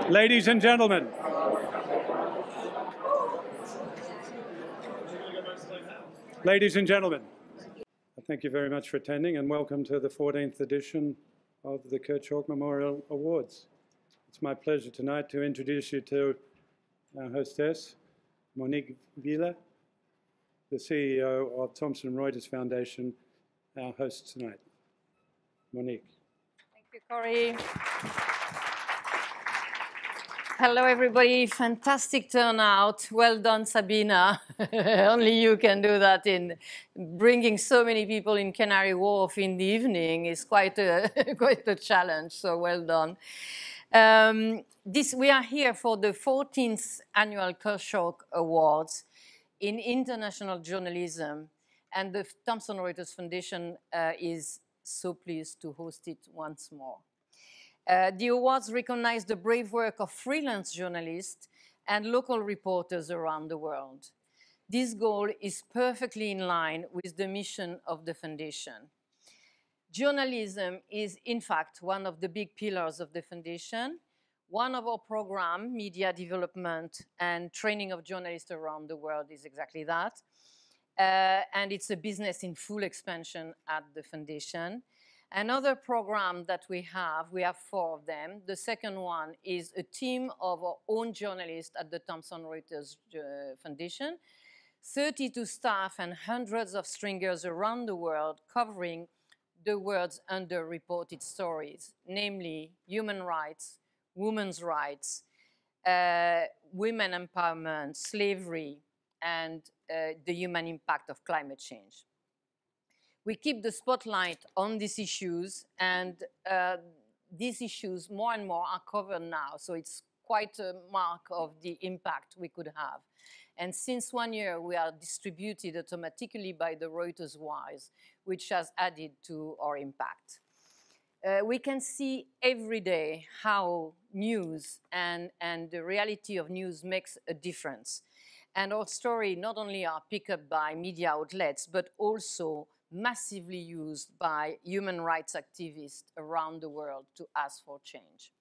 Ladies and gentlemen, thank you very much for attending and welcome to the 14th edition of the Schork Memorial Awards. It's my pleasure tonight to introduce you to our hostess, Monique Wieler, the CEO of Thomson-Reuters Foundation, our host tonight. Monique. Thank you, Corey. Hello, everybody. Fantastic turnout. Well done, Sabina. Only you can do that. In bringing so many people in Canary Wharf in the evening is quite a, quite a challenge, so well done. We are here for the 14th annual Schork Awards in international journalism, and the Thomson-Reuters Foundation is so pleased to host it once more. The awards recognize the brave work of freelance journalists and local reporters around the world. This goal is perfectly in line with the mission of the Foundation. Journalism is, in fact, one of the big pillars of the Foundation. One of our programs, media development and training of journalists around the world, is exactly that. And it's a business in full expansion at the Foundation. Another program that we have 4 of them. The second one is a team of our own journalists at the Thomson-Reuters Foundation, 32 staff and hundreds of stringers around the world covering the world's underreported stories, namely human rights, women's rights, women empowerment, slavery, and the human impact of climate change. We keep the spotlight on these issues, and these issues more and more are covered now, so it's quite a mark of the impact we could have. And since 1 year, we are distributed automatically by the Reuters Wise, which has added to our impact. We can see every day how news and the reality of news makes a difference. And our story not only are picked up by media outlets, but also massively used by human rights activists around the world to ask for change.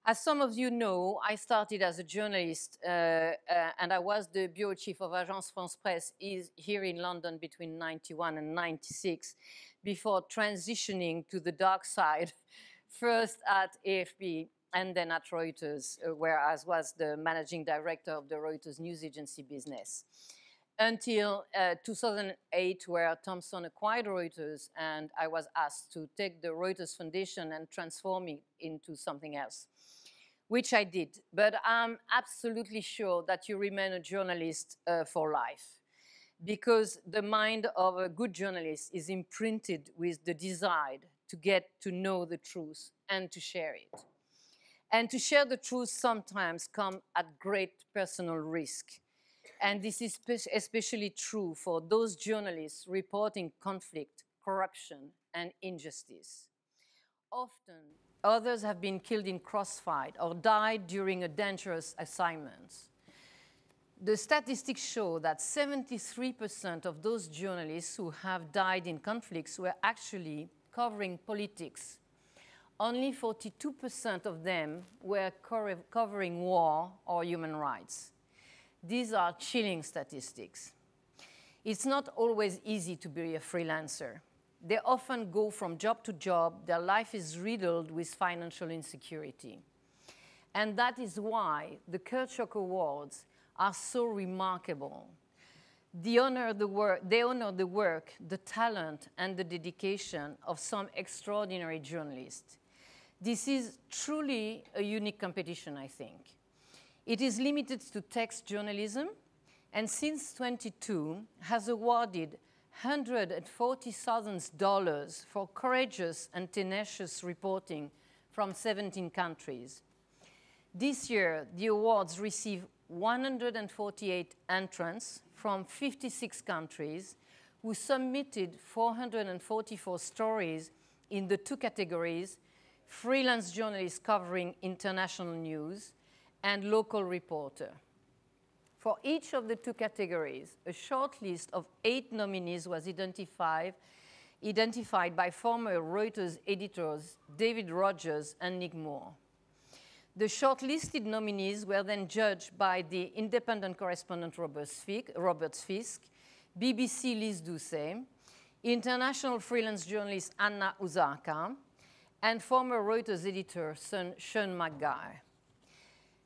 As some of you know, I started as a journalist and I was the bureau chief of Agence France Presse here in London between 91 and 96 before transitioning to the dark side, first at AFP and then at Reuters, where I was the managing director of the Reuters news agency business. Until 2008, where Thomson acquired Reuters, and I was asked to take the Reuters Foundation and transform it into something else, which I did. But I'm absolutely sure that you remain a journalist for life, because the mind of a good journalist is imprinted with the desire to get to know the truth and to share it. And to share the truth sometimes comes at great personal risk. And this is especially true for those journalists reporting conflict, corruption, and injustice. Often, others have been killed in crossfire or died during a dangerous assignment. The statistics show that 73% of those journalists who have died in conflicts were actually covering politics. Only 42% of them were covering war or human rights. These are chilling statistics. It's not always easy to be a freelancer. They often go from job to job. Their life is riddled with financial insecurity. And that is why the Schork Awards are so remarkable. They honor the work, the talent, and the dedication of some extraordinary journalists. This is truly a unique competition, I think. It is limited to text journalism, and since 2022 has awarded $140,000 for courageous and tenacious reporting from 17 countries. This year, the awards receive 148 entrants from 56 countries who submitted 444 stories in the 2 categories: freelance journalists covering international news and local reporter. For each of the 2 categories, a short list of 8 nominees was identified by former Reuters editors David Rogers and Nick Moore. The shortlisted nominees were then judged by the independent correspondent Robert Fisk, BBC Liz Doucet, international freelance journalist Anna Uzarka, and former Reuters editor Sean McGuire.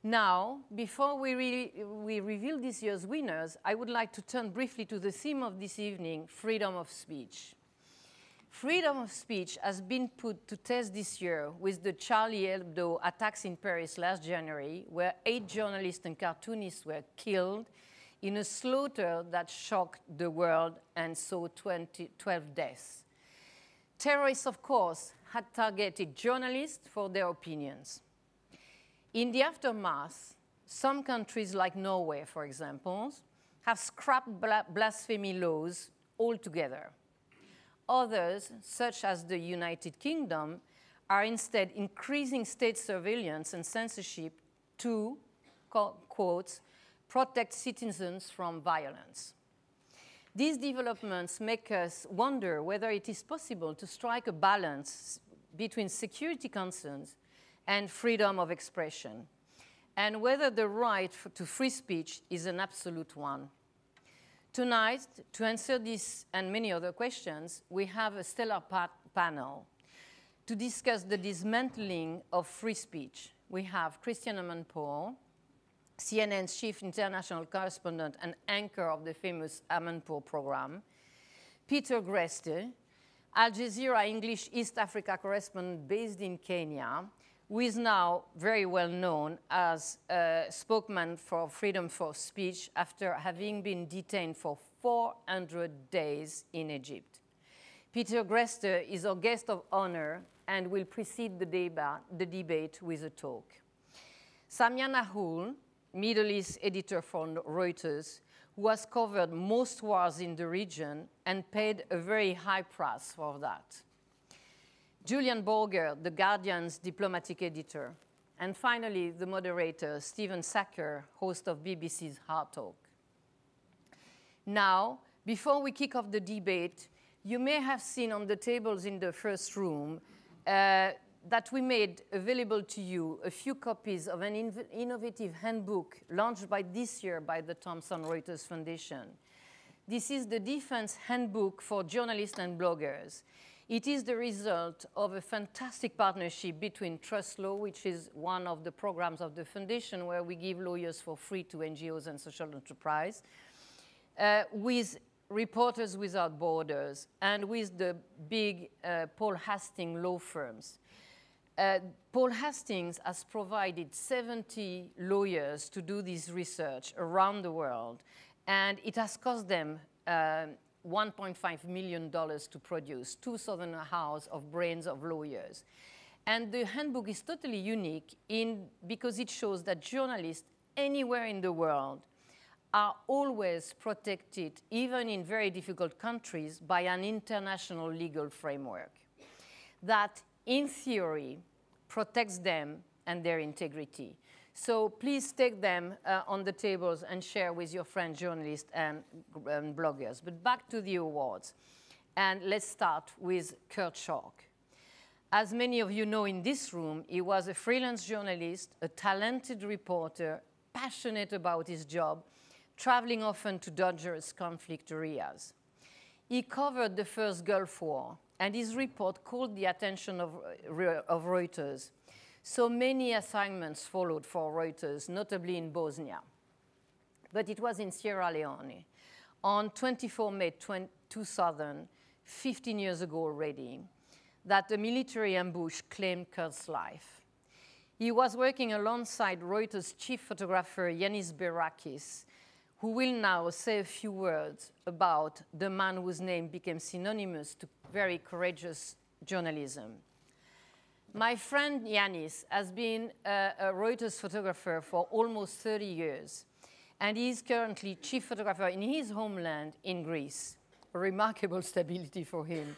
Now, before we reveal this year's winners, I would like to turn briefly to the theme of this evening, freedom of speech. Freedom of speech has been put to test this year with the Charlie Hebdo attacks in Paris last January, where 8 journalists and cartoonists were killed in a slaughter that shocked the world and saw 12 deaths. Terrorists, of course, had targeted journalists for their opinions. In the aftermath, some countries like Norway, for example, have scrapped blasphemy laws altogether. Others, such as the United Kingdom, are instead increasing state surveillance and censorship to, quote, protect citizens from violence. These developments make us wonder whether it is possible to strike a balance between security concerns and freedom of expression, and whether the right to free speech is an absolute one. Tonight, to answer this and many other questions, we have a stellar panel to discuss the dismantling of free speech. We have Christiane Amanpour, CNN's chief international correspondent and anchor of the famous Amanpour program, Peter Greste, Al Jazeera English East Africa correspondent based in Kenya, who is now very well known as a spokesman for freedom of speech after having been detained for 400 days in Egypt. Peter Greste is our guest of honor and will precede the debate with a talk. Samia Nahul, Middle East editor for Reuters, who has covered most wars in the region and paid a very high price for that. Julian Borger, The Guardian's diplomatic editor. And finally, the moderator, Stephen Sacker, host of BBC's Hard Talk. Now, before we kick off the debate, you may have seen on the tables in the first room that we made available to you a few copies of an innovative handbook launched this year by the Thomson-Reuters Foundation. This is the Defense Handbook for Journalists and Bloggers. It is the result of a fantastic partnership between Trust Law, which is one of the programs of the foundation where we give lawyers for free to NGOs and social enterprise, with Reporters Without Borders, and with the big Paul Hastings law firms. Paul Hastings has provided 70 lawyers to do this research around the world, and it has cost them $1.5 million to produce, 2,000 hours of brains of lawyers. And the handbook is totally unique because it shows that journalists anywhere in the world are always protected, even in very difficult countries, by an international legal framework that, in theory, protects them and their integrity. So please take them on the tables and share with your friends, journalists and bloggers. But back to the awards. And let's start with Kurt Schork. As many of you know in this room, he was a freelance journalist, a talented reporter, passionate about his job, traveling often to dangerous conflict areas. He covered the first Gulf War, and his report called the attention of Reuters. So many assignments followed for Reuters, notably in Bosnia. But it was in Sierra Leone. On 24 May 2000, 15 years ago already, that a military ambush claimed Kurt's life. He was working alongside Reuters' chief photographer, Yanis Berakis, who will now say a few words about the man whose name became synonymous to very courageous journalism. My friend Yanis has been a Reuters photographer for almost 30 years, and he is currently chief photographer in his homeland in Greece. A remarkable stability for him.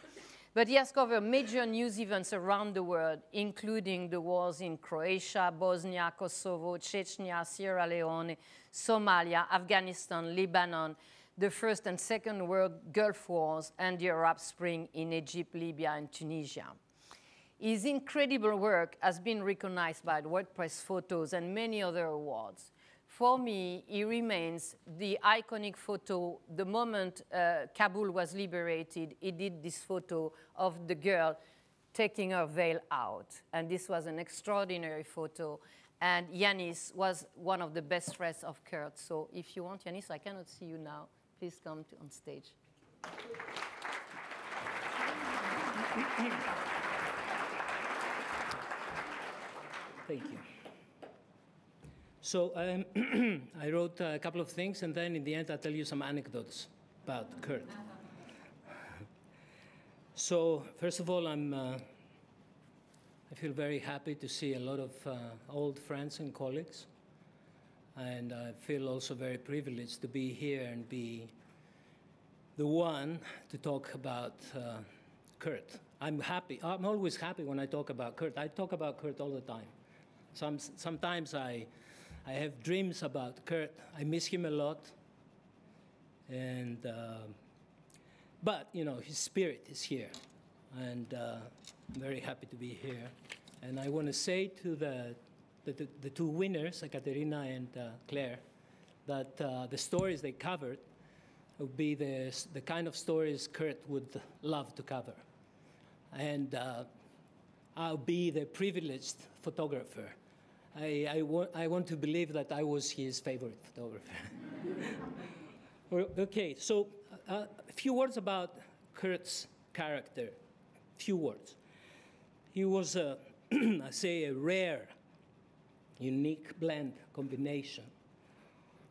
But he has covered major news events around the world, including the wars in Croatia, Bosnia, Kosovo, Chechnya, Sierra Leone, Somalia, Afghanistan, Lebanon, the First and Second World Gulf Wars, and the Arab Spring in Egypt, Libya, and Tunisia. His incredible work has been recognized by WordPress Photos and many other awards. For me, he remains the iconic photo. The moment Kabul was liberated, he did this photo of the girl taking her veil out. And this was an extraordinary photo. And Yanis was one of the best friends of Kurt. So if you want, Yanis, I cannot see you now. Please come on stage. Thank you. So I wrote a couple of things, and then in the end, I'll tell you some anecdotes about Kurt. So first of all, I feel very happy to see a lot of old friends and colleagues. And I feel also very privileged to be here and be the one to talk about Kurt. I'm happy. I'm always happy when I talk about Kurt. I talk about Kurt all the time. Sometimes I have dreams about Kurt. I miss him a lot. And, but, you know, his spirit is here. And I'm very happy to be here. And I want to say to the two winners, Ekaterina and Claire, that the stories they covered would be the kind of stories Kurt would love to cover. And I'll be the privileged photographer. I want to believe that I was his favorite photographer. Okay, so a few words about Kurt's character. Few words. He was, I say, a rare, unique blend combination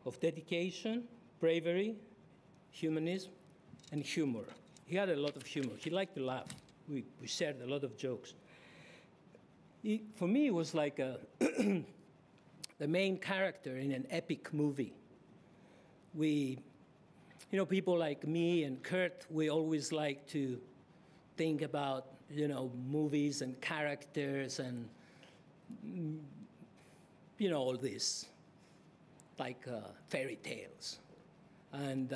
of dedication, bravery, humanism, and humor. He had a lot of humor. He liked to laugh. We shared a lot of jokes. For me, it was like the main character in an epic movie. You know, people like me and Kurt, we always like to think about, you know, movies and characters and, you know, all this, like fairy tales. And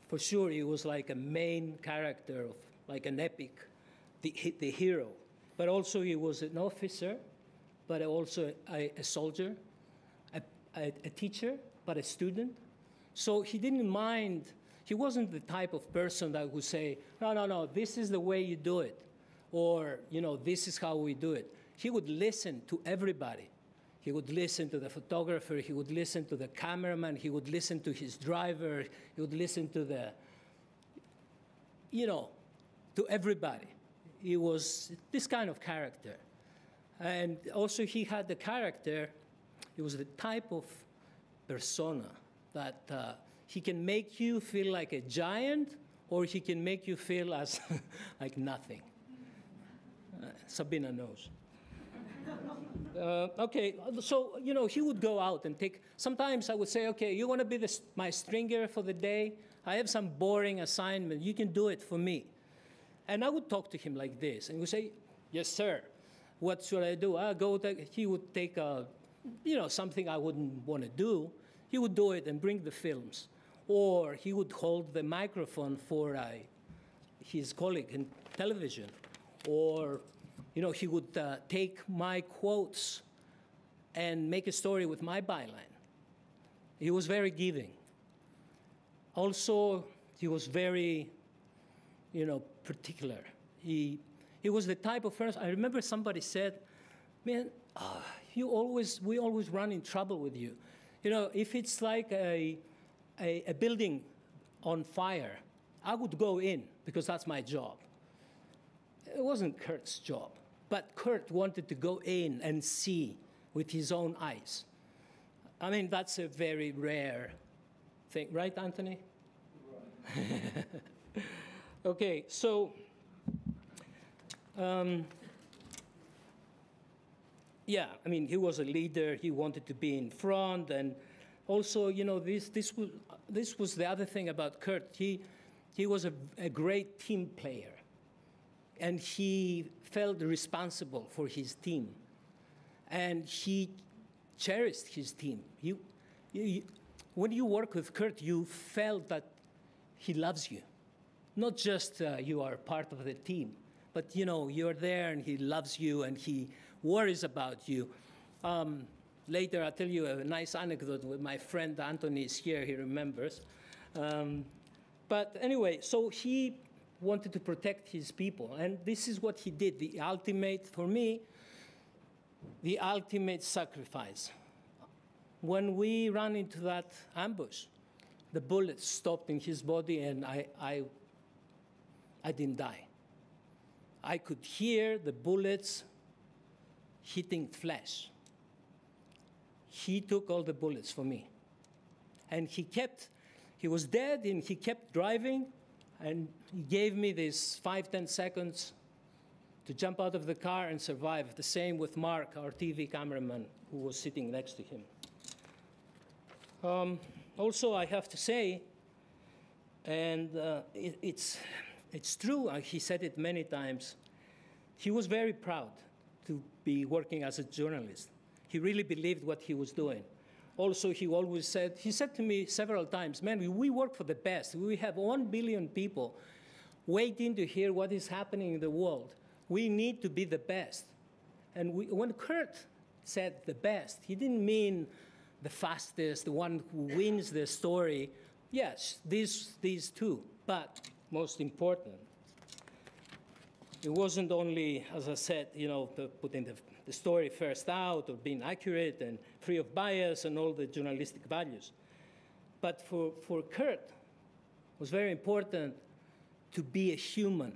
for sure, he was like a main character of like an epic, the hero. But also he was an officer, but also a soldier, a teacher, but a student. So he didn't mind. He wasn't the type of person that would say, no, this is the way you do it. Or, you know, this is how we do it. He would listen to everybody. He would listen to the photographer. He would listen to the cameraman. He would listen to his driver. He would listen to the, you know, to everybody. He was this kind of character. And also he had the character, he was the type of persona that he can make you feel like a giant, or he can make you feel as like nothing. Sabina knows. Okay, so, you know, he would go out and take, sometimes I would say, okay, you want to be my stringer for the day? I have some boring assignment. You can do it for me. And I would talk to him like this, and he would say, yes, sir. What should I do? He would take, you know, something I wouldn't want to do. He would do it and bring the films. Or he would hold the microphone for his colleague in television. Or, you know, he would take my quotes and make a story with my byline. He was very giving. Also, he was very, you know, particular. He was the type of person, I remember somebody said, man, we always run in trouble with you. You know, if it's like a building on fire, I would go in because that's my job. It wasn't Kurt's job, but Kurt wanted to go in and see with his own eyes. I mean, that's a very rare thing, right, Anthony? Right. Okay, so, yeah, I mean, he was a leader. He wanted to be in front, and also, you know, this was the other thing about Kurt. He was a great team player, and he felt responsible for his team, and he cherished his team. When you work with Kurt, you felt that he loves you. Not just you are part of the team, but you know, you're there and he loves you and he worries about you. Later, I'll tell you a nice anecdote with my friend Anthony is here, he remembers. But anyway, so he wanted to protect his people, and this is what he did. The ultimate, for me, the ultimate sacrifice. When we ran into that ambush, the bullets stopped in his body, and I didn't die. I could hear the bullets hitting flesh. He took all the bullets for me. And he was dead, and he kept driving, and he gave me this 5-10 seconds to jump out of the car and survive. The same with Mark, our TV cameraman, who was sitting next to him. Also, I have to say, and it's true, he said it many times, he was very proud to be working as a journalist. He really believed what he was doing. Also, he always said, he said to me several times, man, we work for the best. We have 1 billion people waiting to hear what is happening in the world. We need to be the best. And when Kurt said the best, he didn't mean the fastest, the one who wins the story. Yes, these two, but most important, it wasn't only, as I said, you know, putting the story first out or being accurate and free of bias and all the journalistic values. But for Kurt, it was very important to be a human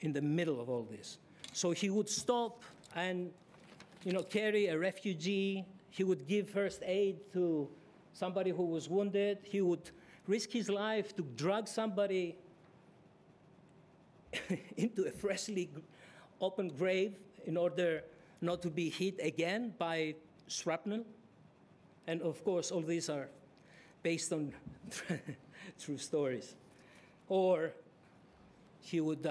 in the middle of all this. So he would stop and, you know, carry a refugee. He would give first aid to somebody who was wounded. He would risk his life to drag somebody into a freshly open grave in order not to be hit again by shrapnel. And of course, all these are based on true stories. Or he would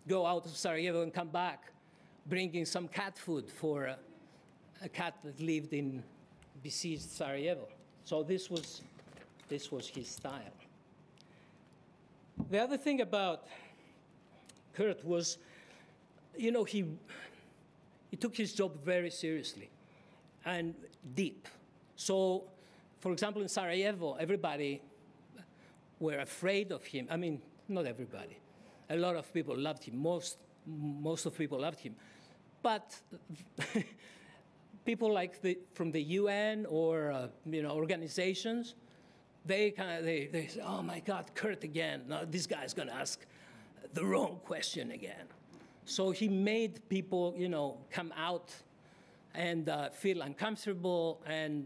go out of Sarajevo and come back bringing some cat food for a cat that lived in besieged Sarajevo. So this was his style. The other thing about Kurt was, you know, he took his job very seriously and deep. So, for example, in Sarajevo, everybody were afraid of him. I mean, not everybody. A lot of people loved him. Most of people loved him. But people like from the UN or you know, organizations, they say, oh my God, Kurt again. No, this guy's going to ask the wrong question again. So he made people, you know, come out and feel uncomfortable, and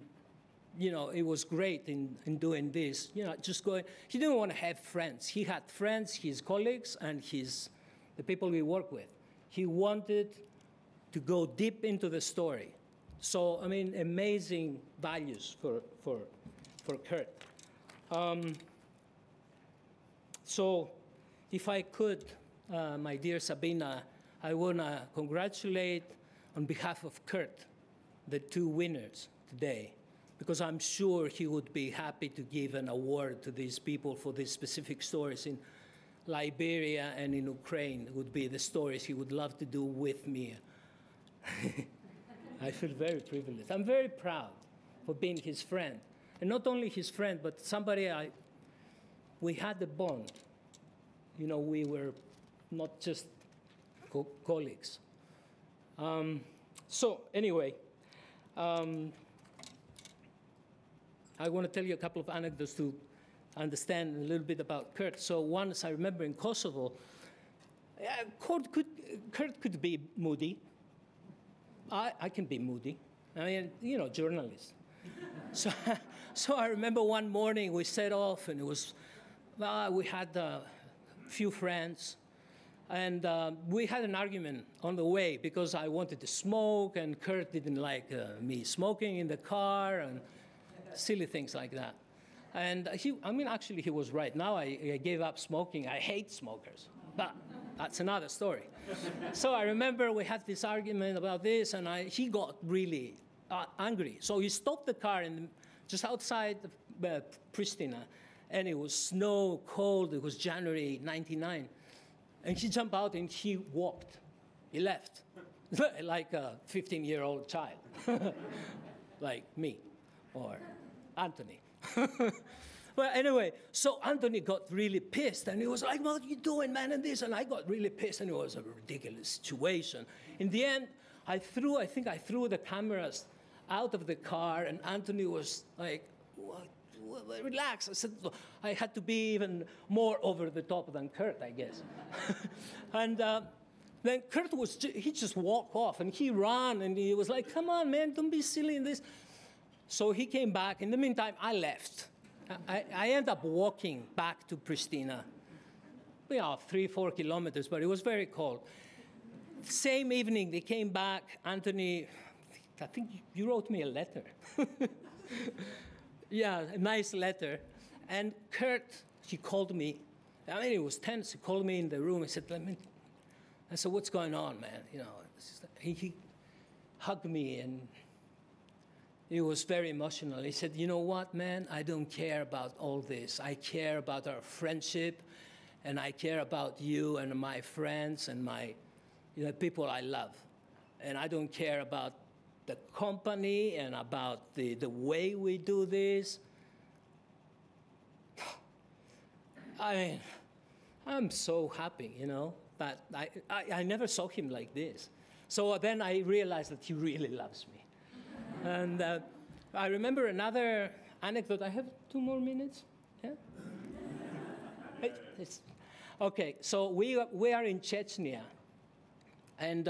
you know, it was great in doing this. You know, just going. He didn't want to have friends. He had friends, his colleagues, and the people we work with. He wanted to go deep into the story. So I mean, amazing values for Kurt. So, if I could, my dear Sabina, I want to congratulate, on behalf of Kurt, the two winners today, because I'm sure he would be happy to give an award to these people for these specific stories in Liberia and in Ukraine. It would be the stories he would love to do with me. I feel very privileged. I'm very proud for being his friend. And not only his friend, but somebody we had a bond. You know, we were not just colleagues. So anyway, I want to tell you a couple of anecdotes to understand a little bit about Kurt. So once I remember in Kosovo, Kurt could be moody. I can be moody. I mean, you know, journalist. So I remember one morning we set off, and it was, we had a few friends, and we had an argument on the way because I wanted to smoke, and Kurt didn't like me smoking in the car, and silly things like that. And actually, he was right. Now I gave up smoking. I hate smokers, but that's another story. So I remember we had this argument about this, and he got really angry. So he stopped the car just outside Pristina, and it was snow, cold. It was January '99. And he jumped out and he walked He left, like a 15-year-old child, like me or Anthony. Well, anyway, so Anthony got really pissed, and he was like, what are you doing, man, and this? And I got really pissed, and it was a ridiculous situation. In the end, I think I threw the cameras out of the car, and Anthony was like, what? Relax. I said, I had to be even more over the top than Kurt, I guess. And then Kurt he just walked off, and he ran, and he was like, come on, man, don't be silly in this. So he came back. In the meantime, I left. I ended up walking back to Pristina, 3-4 kilometers, but it was very cold. Same evening, they came back. Anthony, I think you wrote me a letter. Yeah, a nice letter. And Kurt, he called me. I mean, it was tense. He called me in the room. He said, I said, what's going on, man? You know, he hugged me, and it was very emotional. He said, you know what, man? I don't care about all this. I care about our friendship, and I care about you and my friends and people I love. And I don't care about the company and about the way we do this. I mean, I'm so happy, you know, but I never saw him like this. So then I realized that he really loves me. And I remember another anecdote. I have 2 more minutes. Yeah? Okay, so we are in Chechnya, and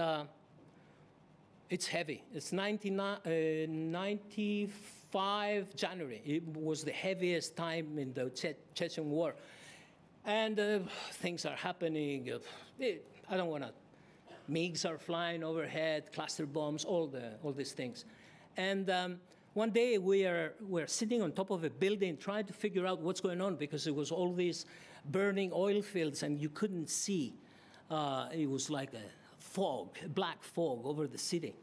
it's heavy. It's 95 January. It was the heaviest time in the Chechen war. And things are happening. I don't want to. MiGs are flying overhead, cluster bombs, all these things. And one day we're sitting on top of a building trying to figure out what's going on, because it was all these burning oil fields and you couldn't see. It was like a fog, a black fog over the city.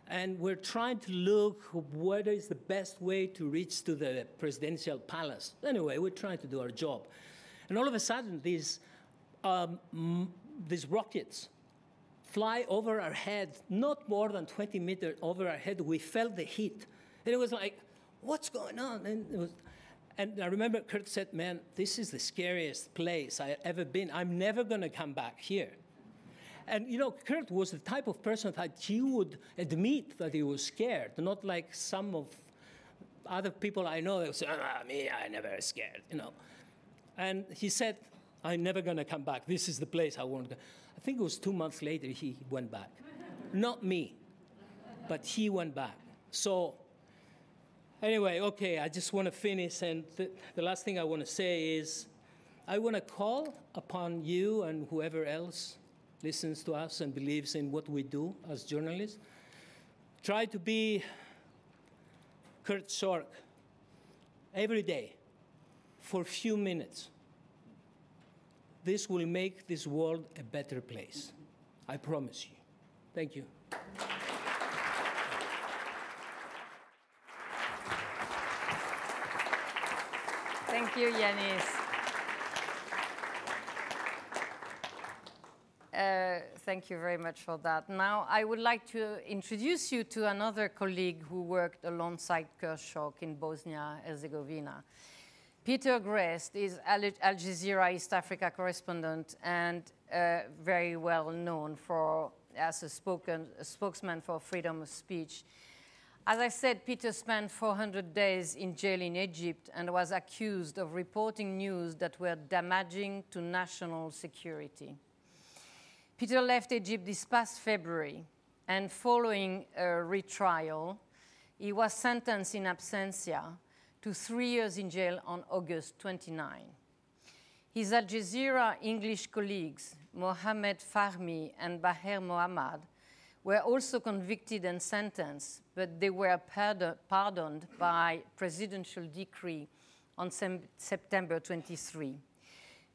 And we're trying to look what is the best way to reach to the presidential palace. Anyway, we're trying to do our job. And all of a sudden, these rockets fly over our head, not more than 20 meters over our head. We felt the heat. And it was like, what's going on? And I remember Kurt said, man, this is the scariest place I've ever been. I'm never going to come back here. And, you know, Kurt was the type of person that he would admit that he was scared, not like some of other people I know that would say, me, I never scared, you know. And he said, I'm never going to come back. This is the place I want to go. I think it was 2 months later he went back. Not me, but he went back. So anyway, okay, I just want to finish. And the last thing I want to say is I want to call upon you and whoever else listens to us and believes in what we do as journalists. Try to be Kurt Schork every day for a few minutes. This will make this world a better place. I promise you. Thank you. Thank you, Yanis. Thank you very much for that. Now, I would like to introduce you to another colleague who worked alongside Kurt Schork in Bosnia-Herzegovina. Peter Grest is Al Jazeera East Africa correspondent and very well known as a spokesman for freedom of speech. As I said, Peter spent 400 days in jail in Egypt and was accused of reporting news that were damaging to national security. Peter left Egypt this past February, and following a retrial, he was sentenced in absentia to 3 years in jail on August 29. His Al Jazeera English colleagues, Mohamed Fahmy and Baher Mohammad, were also convicted and sentenced, but they were pardoned by presidential decree on September 23.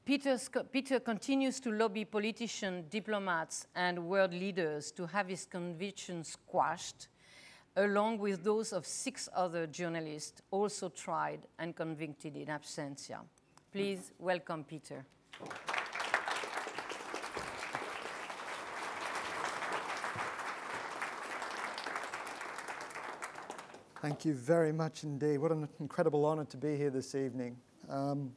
Peter continues to lobby politicians, diplomats, and world leaders to have his convictions quashed, along with those of 6 other journalists also tried and convicted in absentia. Please welcome Peter. Thank you very much indeed. What an incredible honour to be here this evening. You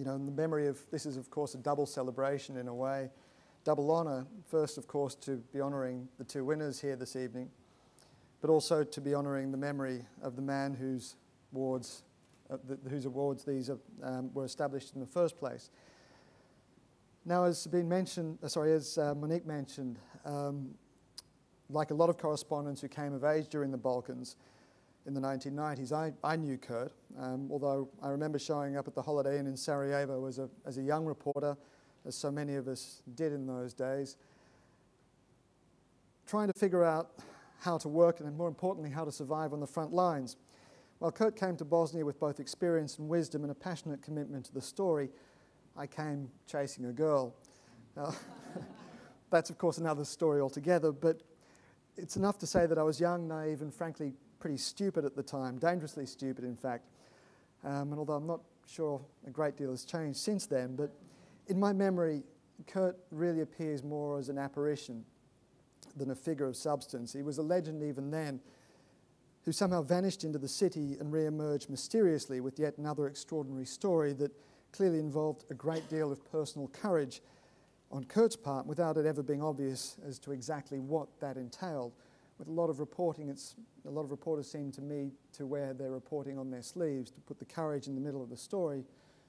know, in the memory of, this is of course a double celebration in a way. Double honour, first of course to be honouring the two winners here this evening, but also to be honouring the memory of the man whose awards these were established in the first place. Now, as Monique mentioned, like a lot of correspondents who came of age during the Balkans in the 1990s, I knew Kurt, although I remember showing up at the Holiday Inn in Sarajevo as a young reporter, as so many of us did in those days, trying to figure out how to work and, more importantly, how to survive on the front lines. While Kurt came to Bosnia with both experience and wisdom and a passionate commitment to the story, I came chasing a girl. Now, that's of course another story altogether, but it's enough to say that I was young, naive, and frankly pretty stupid at the time, dangerously stupid in fact. And although I'm not sure a great deal has changed since then, but in my memory, Kurt really appears more as an apparition than a figure of substance. He was a legend even then, who somehow vanished into the city and re-emerged mysteriously with yet another extraordinary story that clearly involved a great deal of personal courage on Kurt's part without it ever being obvious as to exactly what that entailed. With a lot of reporting, a lot of reporters seem to me to wear their reporting on their sleeves, to put the courage in the middle of the story.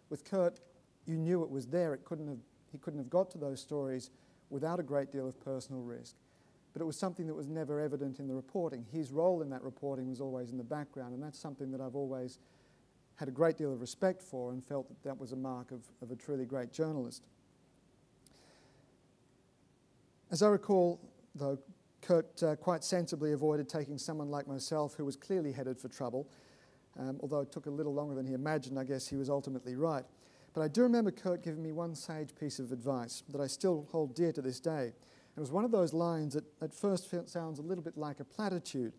With Kurt, you knew it was there. He couldn't have got to those stories without a great deal of personal risk. But it was something that was never evident in the reporting. His role in that reporting was always in the background, and that's something that I've always had a great deal of respect for and felt that that was a mark of a truly great journalist. As I recall, though, Kurt quite sensibly avoided taking someone like myself who was clearly headed for trouble. Although it took a little longer than he imagined, I guess he was ultimately right. But I do remember Kurt giving me one sage piece of advice that I still hold dear to this day. It was one of those lines that at first sounds a little bit like a platitude,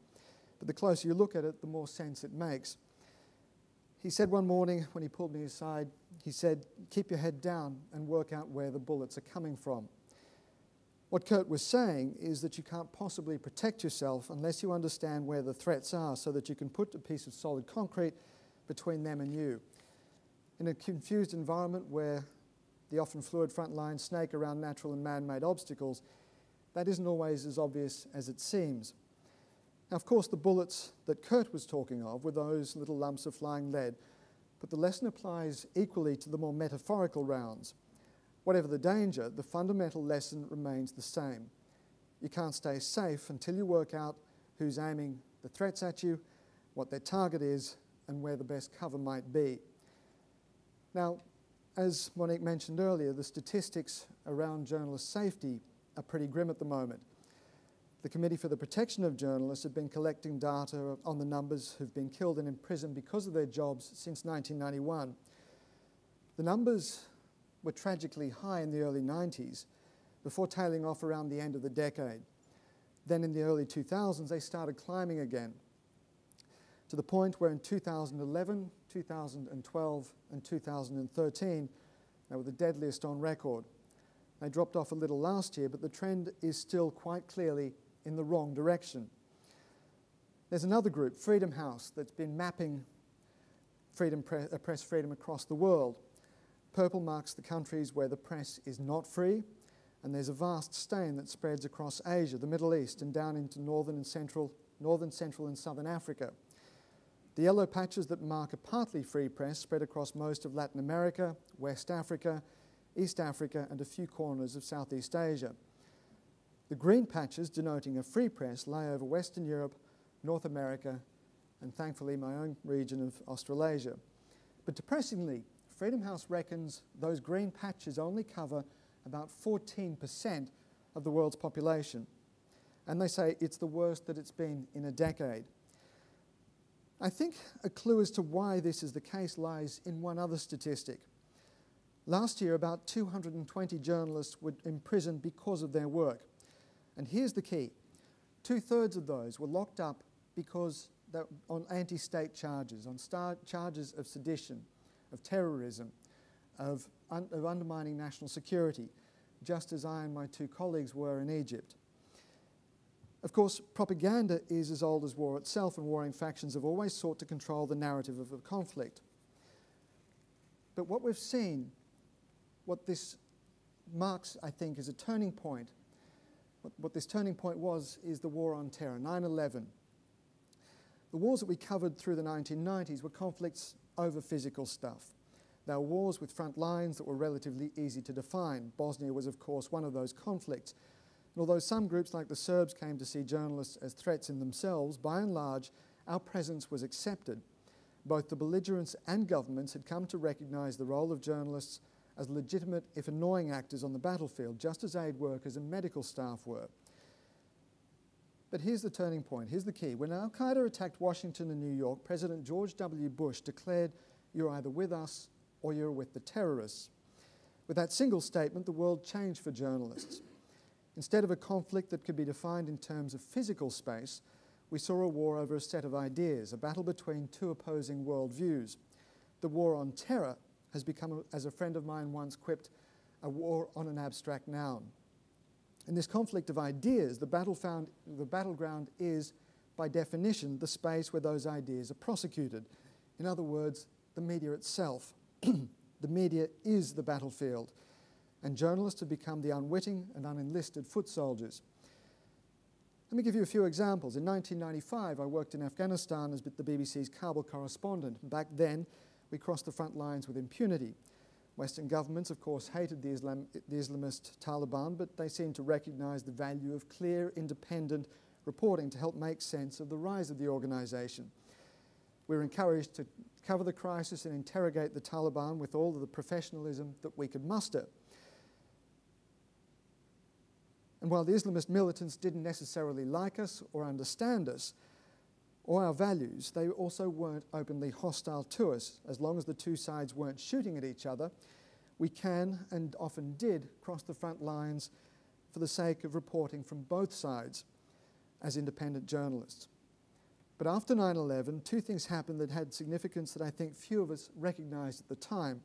but the closer you look at it, the more sense it makes. He said one morning when he pulled me aside, he said, "Keep your head down and work out where the bullets are coming from." What Kurt was saying is that you can't possibly protect yourself unless you understand where the threats are so that you can put a piece of solid concrete between them and you. In a confused environment where the often fluid front lines snake around natural and man-made obstacles, that isn't always as obvious as it seems. Now, of course, the bullets that Kurt was talking of were those little lumps of flying lead, but the lesson applies equally to the more metaphorical rounds. Whatever the danger, the fundamental lesson remains the same. You can't stay safe until you work out who's aiming the threats at you, what their target is, and where the best cover might be. Now, as Monique mentioned earlier, the statistics around journalist safety are pretty grim at the moment. The Committee for the Protection of Journalists have been collecting data on the numbers who've been killed and imprisoned because of their jobs since 1991. The numbers were tragically high in the early 90s, before tailing off around the end of the decade. Then in the early 2000s, they started climbing again, to the point where in 2011, 2012, and 2013, they were the deadliest on record. They dropped off a little last year, but the trend is still quite clearly in the wrong direction. There's another group, Freedom House, that's been mapping press freedom across the world. Purple marks the countries where the press is not free, and there's a vast stain that spreads across Asia, the Middle East, and down into northern, central, and southern Africa. The yellow patches that mark a partly free press spread across most of Latin America, West Africa, East Africa, and a few corners of Southeast Asia. The green patches, denoting a free press, lie over Western Europe, North America, and thankfully my own region of Australasia. But depressingly, Freedom House reckons those green patches only cover about 14% of the world's population. And they say it's the worst that it's been in a decade. I think a clue as to why this is the case lies in one other statistic. Last year, about 220 journalists were imprisoned because of their work. And here's the key. 2/3 of those were locked up because on anti-state charges, on charges of sedition, of terrorism, of undermining national security, just as I and my two colleagues were in Egypt. Of course, propaganda is as old as war itself, and warring factions have always sought to control the narrative of a conflict. But what we've seen, what this marks, I think, is a turning point. What this turning point was is the war on terror, 9/11. The wars that we covered through the 1990s were conflicts over physical stuff. They were wars with front lines that were relatively easy to define. Bosnia was, of course, one of those conflicts. And although some groups like the Serbs came to see journalists as threats in themselves, by and large, our presence was accepted. Both the belligerents and governments had come to recognise the role of journalists as legitimate, if annoying, actors on the battlefield, just as aid workers and medical staff were. But here's the turning point, here's the key. When al-Qaeda attacked Washington and New York, President George W. Bush declared, "You're either with us or you're with the terrorists." With that single statement, the world changed for journalists. Instead of a conflict that could be defined in terms of physical space, we saw a war over a set of ideas, a battle between two opposing worldviews. The war on terror has become, as a friend of mine once quipped, a war on an abstract noun. In this conflict of ideas, the battleground is, by definition, the space where those ideas are prosecuted. In other words, the media itself. The media is the battlefield, and journalists have become the unwitting and unenlisted foot soldiers. Let me give you a few examples. In 1995, I worked in Afghanistan as the BBC's Kabul correspondent. Back then, we crossed the front lines with impunity. Western governments, of course, hated the Islamist Taliban, but they seemed to recognise the value of clear, independent reporting to help make sense of the rise of the organisation. We were encouraged to cover the crisis and interrogate the Taliban with all of the professionalism that we could muster. And while the Islamist militants didn't necessarily like us or understand us or our values, they also weren't openly hostile to us. As long as the two sides weren't shooting at each other, we can, and often did, cross the front lines for the sake of reporting from both sides as independent journalists. But after 9/11, two things happened that had significance that I think few of us recognised at the time.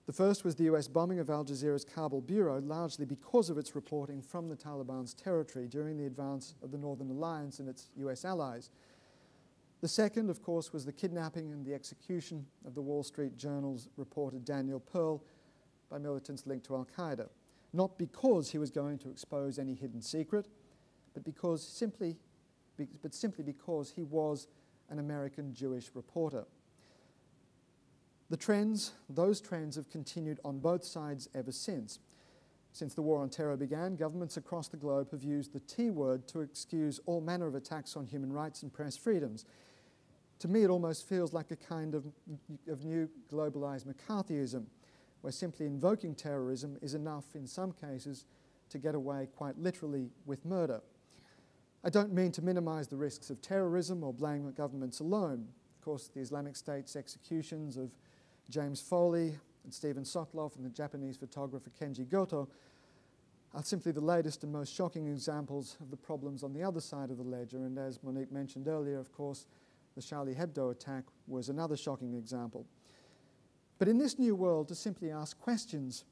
The first was the US bombing of Al Jazeera's Kabul bureau, largely because of its reporting from the Taliban's territory during the advance of the Northern Alliance and its US allies. The second, of course, was the kidnapping and the execution of the Wall Street Journal's reporter Daniel Pearl by militants linked to al-Qaeda. Not because he was going to expose any hidden secret, but simply because he was an American Jewish reporter. Those trends have continued on both sides ever since. Since the war on terror began, governments across the globe have used the T word to excuse all manner of attacks on human rights and press freedoms. To me, it almost feels like a kind of new globalized McCarthyism, where simply invoking terrorism is enough in some cases to get away quite literally with murder. I don't mean to minimize the risks of terrorism or blame the governments alone. Of course, the Islamic State's executions of James Foley and Stephen Sotloff and the Japanese photographer Kenji Goto are simply the latest and most shocking examples of the problems on the other side of the ledger. And as Monique mentioned earlier, of course, the Charlie Hebdo attack was another shocking example. But in this new world, to simply ask questions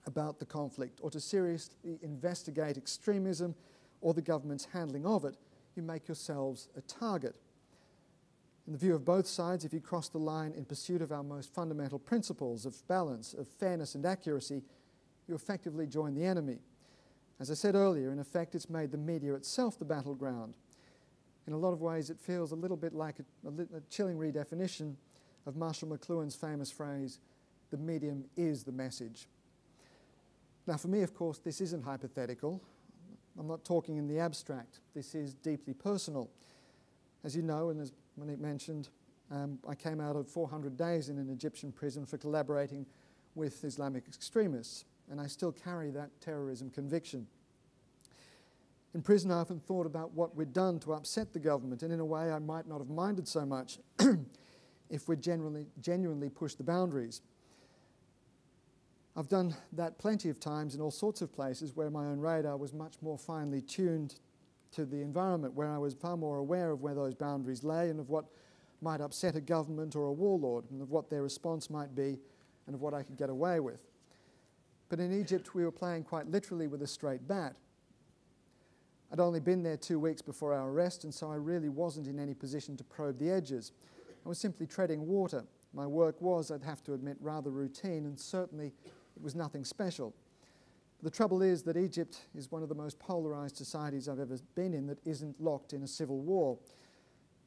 about the conflict or to seriously investigate extremism or the government's handling of it, you make yourselves a target. In the view of both sides, if you cross the line in pursuit of our most fundamental principles of balance, of fairness and accuracy, you effectively join the enemy. As I said earlier, in effect, it's made the media itself the battleground. In a lot of ways, it feels a little bit like a chilling redefinition of Marshall McLuhan's famous phrase, "The medium is the message." Now, for me, of course, this isn't hypothetical. I'm not talking in the abstract. This is deeply personal. As you know, and as Monique mentioned, I came out of 400 days in an Egyptian prison for collaborating with Islamic extremists, and I still carry that terrorism conviction. In prison, I often thought about what we'd done to upset the government, and in a way I might not have minded so much if we'd genuinely pushed the boundaries. I've done that plenty of times in all sorts of places where my own radar was much more finely tuned to the environment, where I was far more aware of where those boundaries lay and of what might upset a government or a warlord, and of what their response might be and of what I could get away with. But in Egypt, we were playing quite literally with a straight bat. I'd only been there 2 weeks before our arrest, and so I really wasn't in any position to probe the edges. I was simply treading water. My work was, I'd have to admit, rather routine, and certainly it was nothing special. The trouble is that Egypt is one of the most polarised societies I've ever been in that isn't locked in a civil war.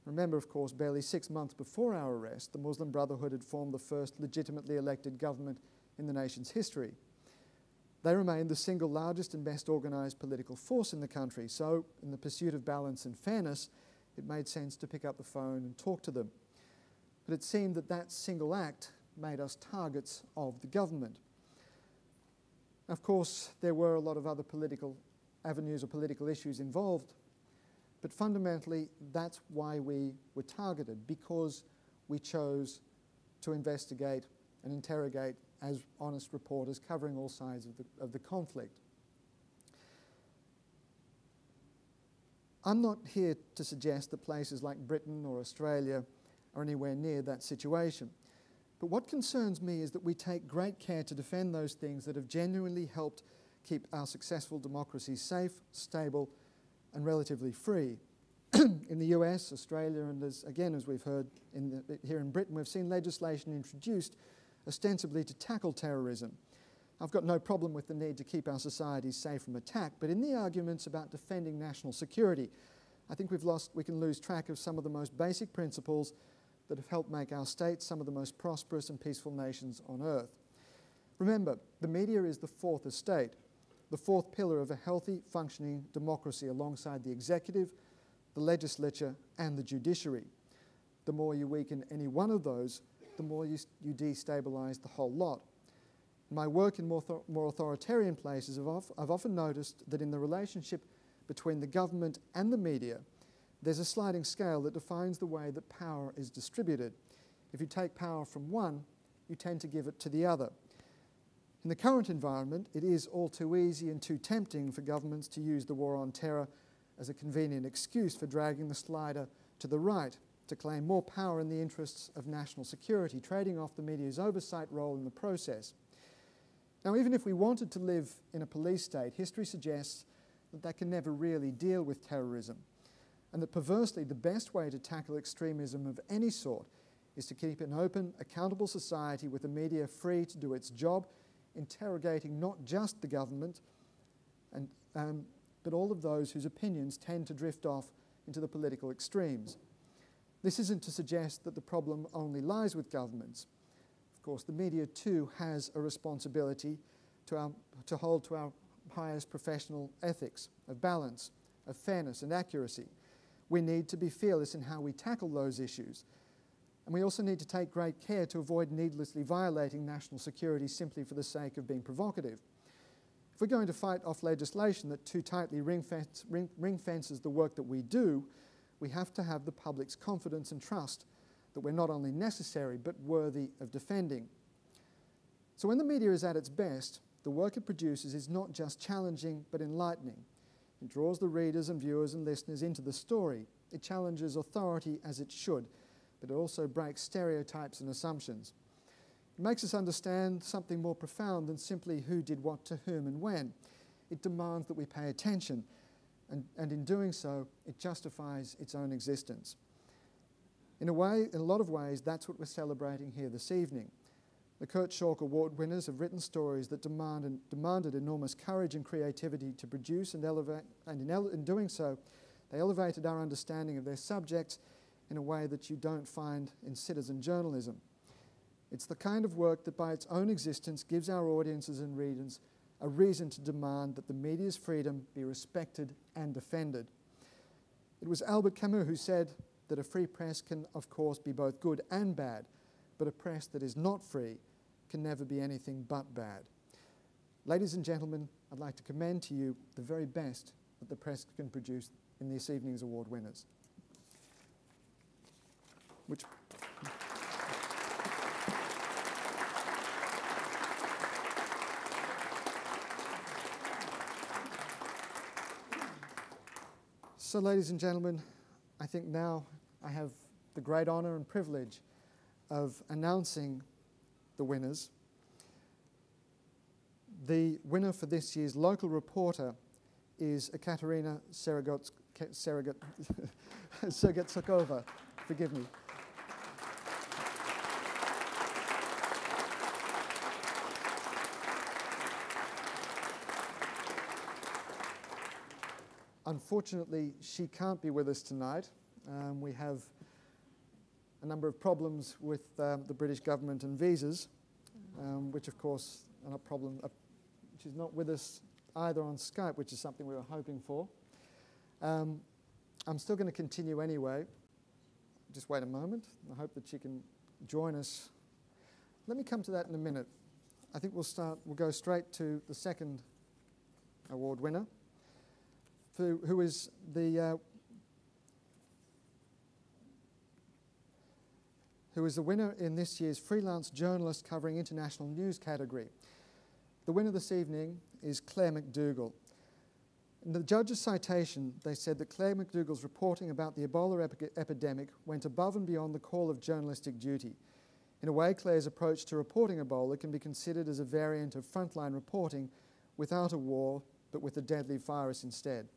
Remember, of course, barely 6 months before our arrest, the Muslim Brotherhood had formed the first legitimately elected government in the nation's history. They remain the single largest and best organised political force in the country, so in the pursuit of balance and fairness, it made sense to pick up the phone and talk to them. But it seemed that that single act made us targets of the government. Of course, there were a lot of other political avenues or political issues involved, but fundamentally that's why we were targeted, because we chose to investigate and interrogate as honest reporters covering all sides of the conflict. I'm not here to suggest that places like Britain or Australia are anywhere near that situation. But what concerns me is that we take great care to defend those things that have genuinely helped keep our successful democracies safe, stable, and relatively free. In the US, Australia, and as we've heard here in Britain, we've seen legislation introduced ostensibly to tackle terrorism. I've got no problem with the need to keep our societies safe from attack, but in the arguments about defending national security, I think we can lose track of some of the most basic principles that have helped make our states some of the most prosperous and peaceful nations on earth. Remember, the media is the fourth estate, the fourth pillar of a healthy, functioning democracy alongside the executive, the legislature, and the judiciary. The more you weaken any one of those, the more you destabilise the whole lot. In my work in more authoritarian places, I've often noticed that in the relationship between the government and the media, there's a sliding scale that defines the way that power is distributed. If you take power from one, you tend to give it to the other. In the current environment, it is all too easy and too tempting for governments to use the war on terror as a convenient excuse for dragging the slider to the right, to claim more power in the interests of national security, trading off the media's oversight role in the process. Now, even if we wanted to live in a police state, history suggests that that can never really deal with terrorism, and that perversely the best way to tackle extremism of any sort is to keep an open, accountable society with the media free to do its job, interrogating not just the government, but all of those whose opinions tend to drift off into the political extremes. This isn't to suggest that the problem only lies with governments. Of course, the media too has a responsibility to hold to our highest professional ethics of balance, of fairness and accuracy. We need to be fearless in how we tackle those issues. And we also need to take great care to avoid needlessly violating national security simply for the sake of being provocative. If we're going to fight off legislation that too tightly ring-fences the work that we do, we have to have the public's confidence and trust that we're not only necessary but worthy of defending. So when the media is at its best, the work it produces is not just challenging but enlightening. It draws the readers and viewers and listeners into the story. It challenges authority as it should, but it also breaks stereotypes and assumptions. It makes us understand something more profound than simply who did what to whom and when. It demands that we pay attention, and in doing so, it justifies its own existence. In a lot of ways, that's what we're celebrating here this evening. The Schork Award winners have written stories that demanded enormous courage and creativity to produce and elevate, and in doing so, they elevated our understanding of their subjects in a way that you don't find in citizen journalism. It's the kind of work that by its own existence gives our audiences and readers a reason to demand that the media's freedom be respected and defended. It was Albert Camus who said that a free press can, of course, be both good and bad, but a press that is not free can never be anything but bad. Ladies and gentlemen, I'd like to commend to you the very best that the press can produce in this evening's award winners. So, ladies and gentlemen, I think now I have the great honour and privilege of announcing the winners. The winner for this year's Local Reporter is Ekaterina Sergetsukova. Forgive me. Unfortunately, she can't be with us tonight. We have a number of problems with the British government and visas, which of course are a problem. She's not with us either on Skype, which is something we were hoping for. I'm still going to continue anyway. Just wait a moment. I hope that she can join us. Let me come to that in a minute. I think we'll go straight to the second award winner, who is the winner in this year's Freelance Journalist Covering International News category. The winner this evening is Claire McDougall. In the judge's citation, they said that Claire McDougall's reporting about the Ebola epidemic went above and beyond the call of journalistic duty. In a way, Claire's approach to reporting Ebola can be considered as a variant of frontline reporting without a war, but with a deadly virus instead.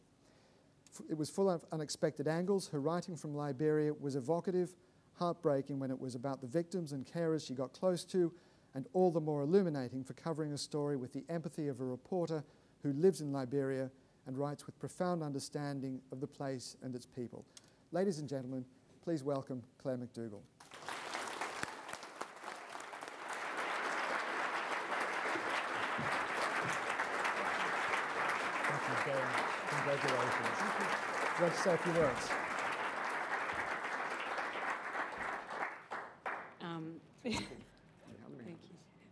It was full of unexpected angles. Her writing from Liberia was evocative, heartbreaking when it was about the victims and carers she got close to, and all the more illuminating for covering a story with the empathy of a reporter who lives in Liberia and writes with profound understanding of the place and its people. Ladies and gentlemen, please welcome Claire McDougall. Thank you, Claire. Congratulations. Thank you. Would you like to say a few words?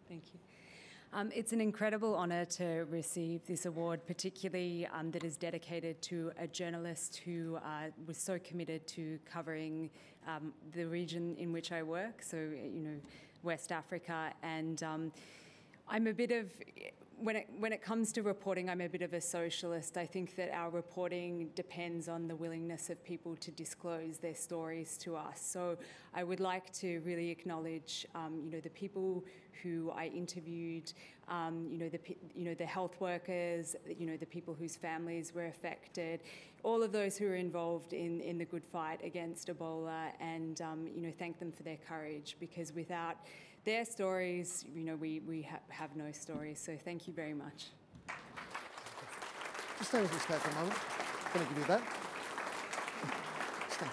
Thank you. It's an incredible honour to receive this award, particularly that is dedicated to a journalist who was so committed to covering the region in which I work, so, you know, West Africa. And I'm a bit of, when it comes to reporting, I'm a bit of a socialist. I think that our reporting depends on the willingness of people to disclose their stories to us. So I would like to really acknowledge, you know, the people who I interviewed, you know, the health workers, you know, the people whose families were affected, all of those who are involved in the good fight against Ebola, and you know, thank them for their courage, because without their stories, you know, we have no stories. So thank you very much. Just stay with us for a moment. I'm going to give you that. Stay.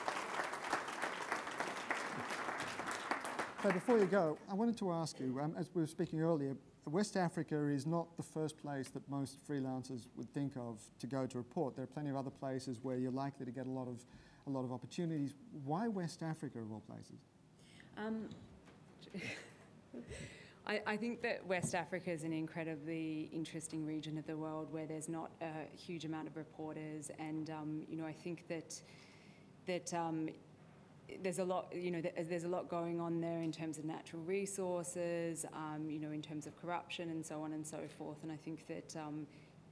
So before you go, I wanted to ask you, as we were speaking earlier, West Africa is not the first place that most freelancers would think of to go to report. There are plenty of other places where you're likely to get a lot of opportunities. Why West Africa of all places? I think that West Africa is an incredibly interesting region of the world where there's not a huge amount of reporters, and you know, I think that there's a lot, you know, there's a lot going on there in terms of natural resources, you know, in terms of corruption and so on and so forth. And I think that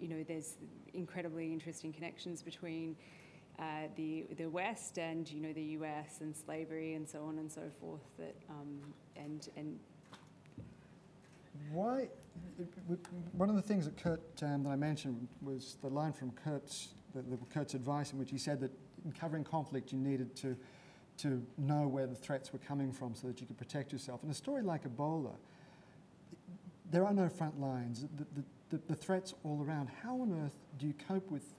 you know, there's incredibly interesting connections between the West and, you know, the US and slavery and so on and so forth. That and why? One of the things that Kurt that I mentioned was the line from Kurt's advice, in which he said that in covering conflict you needed to know where the threats were coming from so that you could protect yourself. In a story like Ebola, there are no front lines. The threats all around. How on earth do you cope with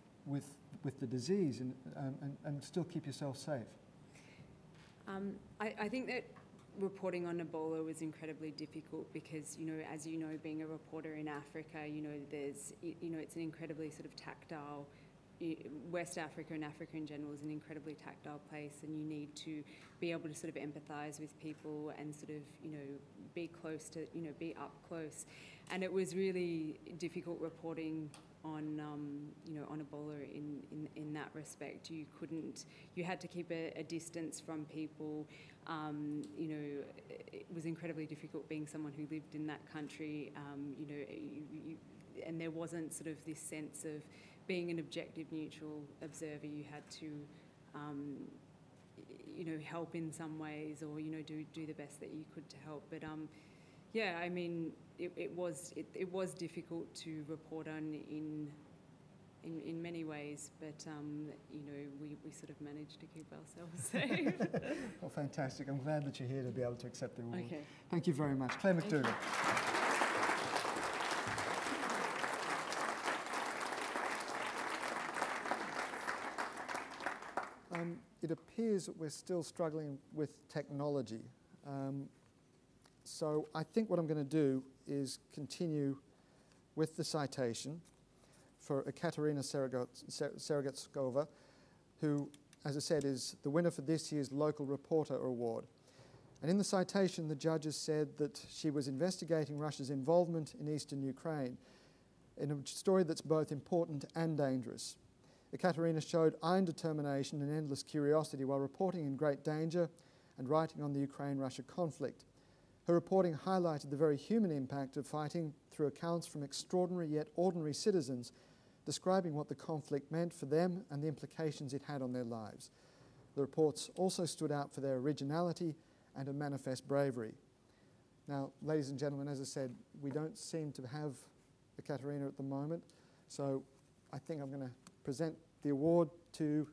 the disease and still keep yourself safe? I think that reporting on Ebola was incredibly difficult because, you know, as you know, being a reporter in Africa, you know, there's, you know, it's an incredibly sort of tactile, West Africa and Africa in general is an incredibly tactile place, and you need to be able to sort of empathise with people and sort of, you know, be close to, you know, be up close. And it was really difficult reporting on, you know, on Ebola in that respect. You had to keep a distance from people. You know, it was incredibly difficult being someone who lived in that country, you know, and there wasn't sort of this sense of being an objective, neutral observer. You had to, you know, help in some ways, or, you know, do the best that you could to help. But yeah, I mean, it was difficult to report on in many ways, but you know, we sort of managed to keep ourselves safe. Well, fantastic. I'm glad that you're here to be able to accept the award. Okay. Thank you very much. Claire McDougall. It appears that we're still struggling with technology. So I think what I'm going to do is continue with the citation for Ekaterina Seregetskova, who, as I said, is the winner for this year's Local Reporter Award. And in the citation, the judges said that she was investigating Russia's involvement in eastern Ukraine in a story that's both important and dangerous. Ekaterina showed iron determination and endless curiosity while reporting in great danger and writing on the Ukraine-Russia conflict. Her reporting highlighted the very human impact of fighting through accounts from extraordinary yet ordinary citizens, describing what the conflict meant for them and the implications it had on their lives. The reports also stood out for their originality and a manifest bravery. Now, ladies and gentlemen, as I said, we don't seem to have Ekaterina at the moment, so I think I'm going to present the award to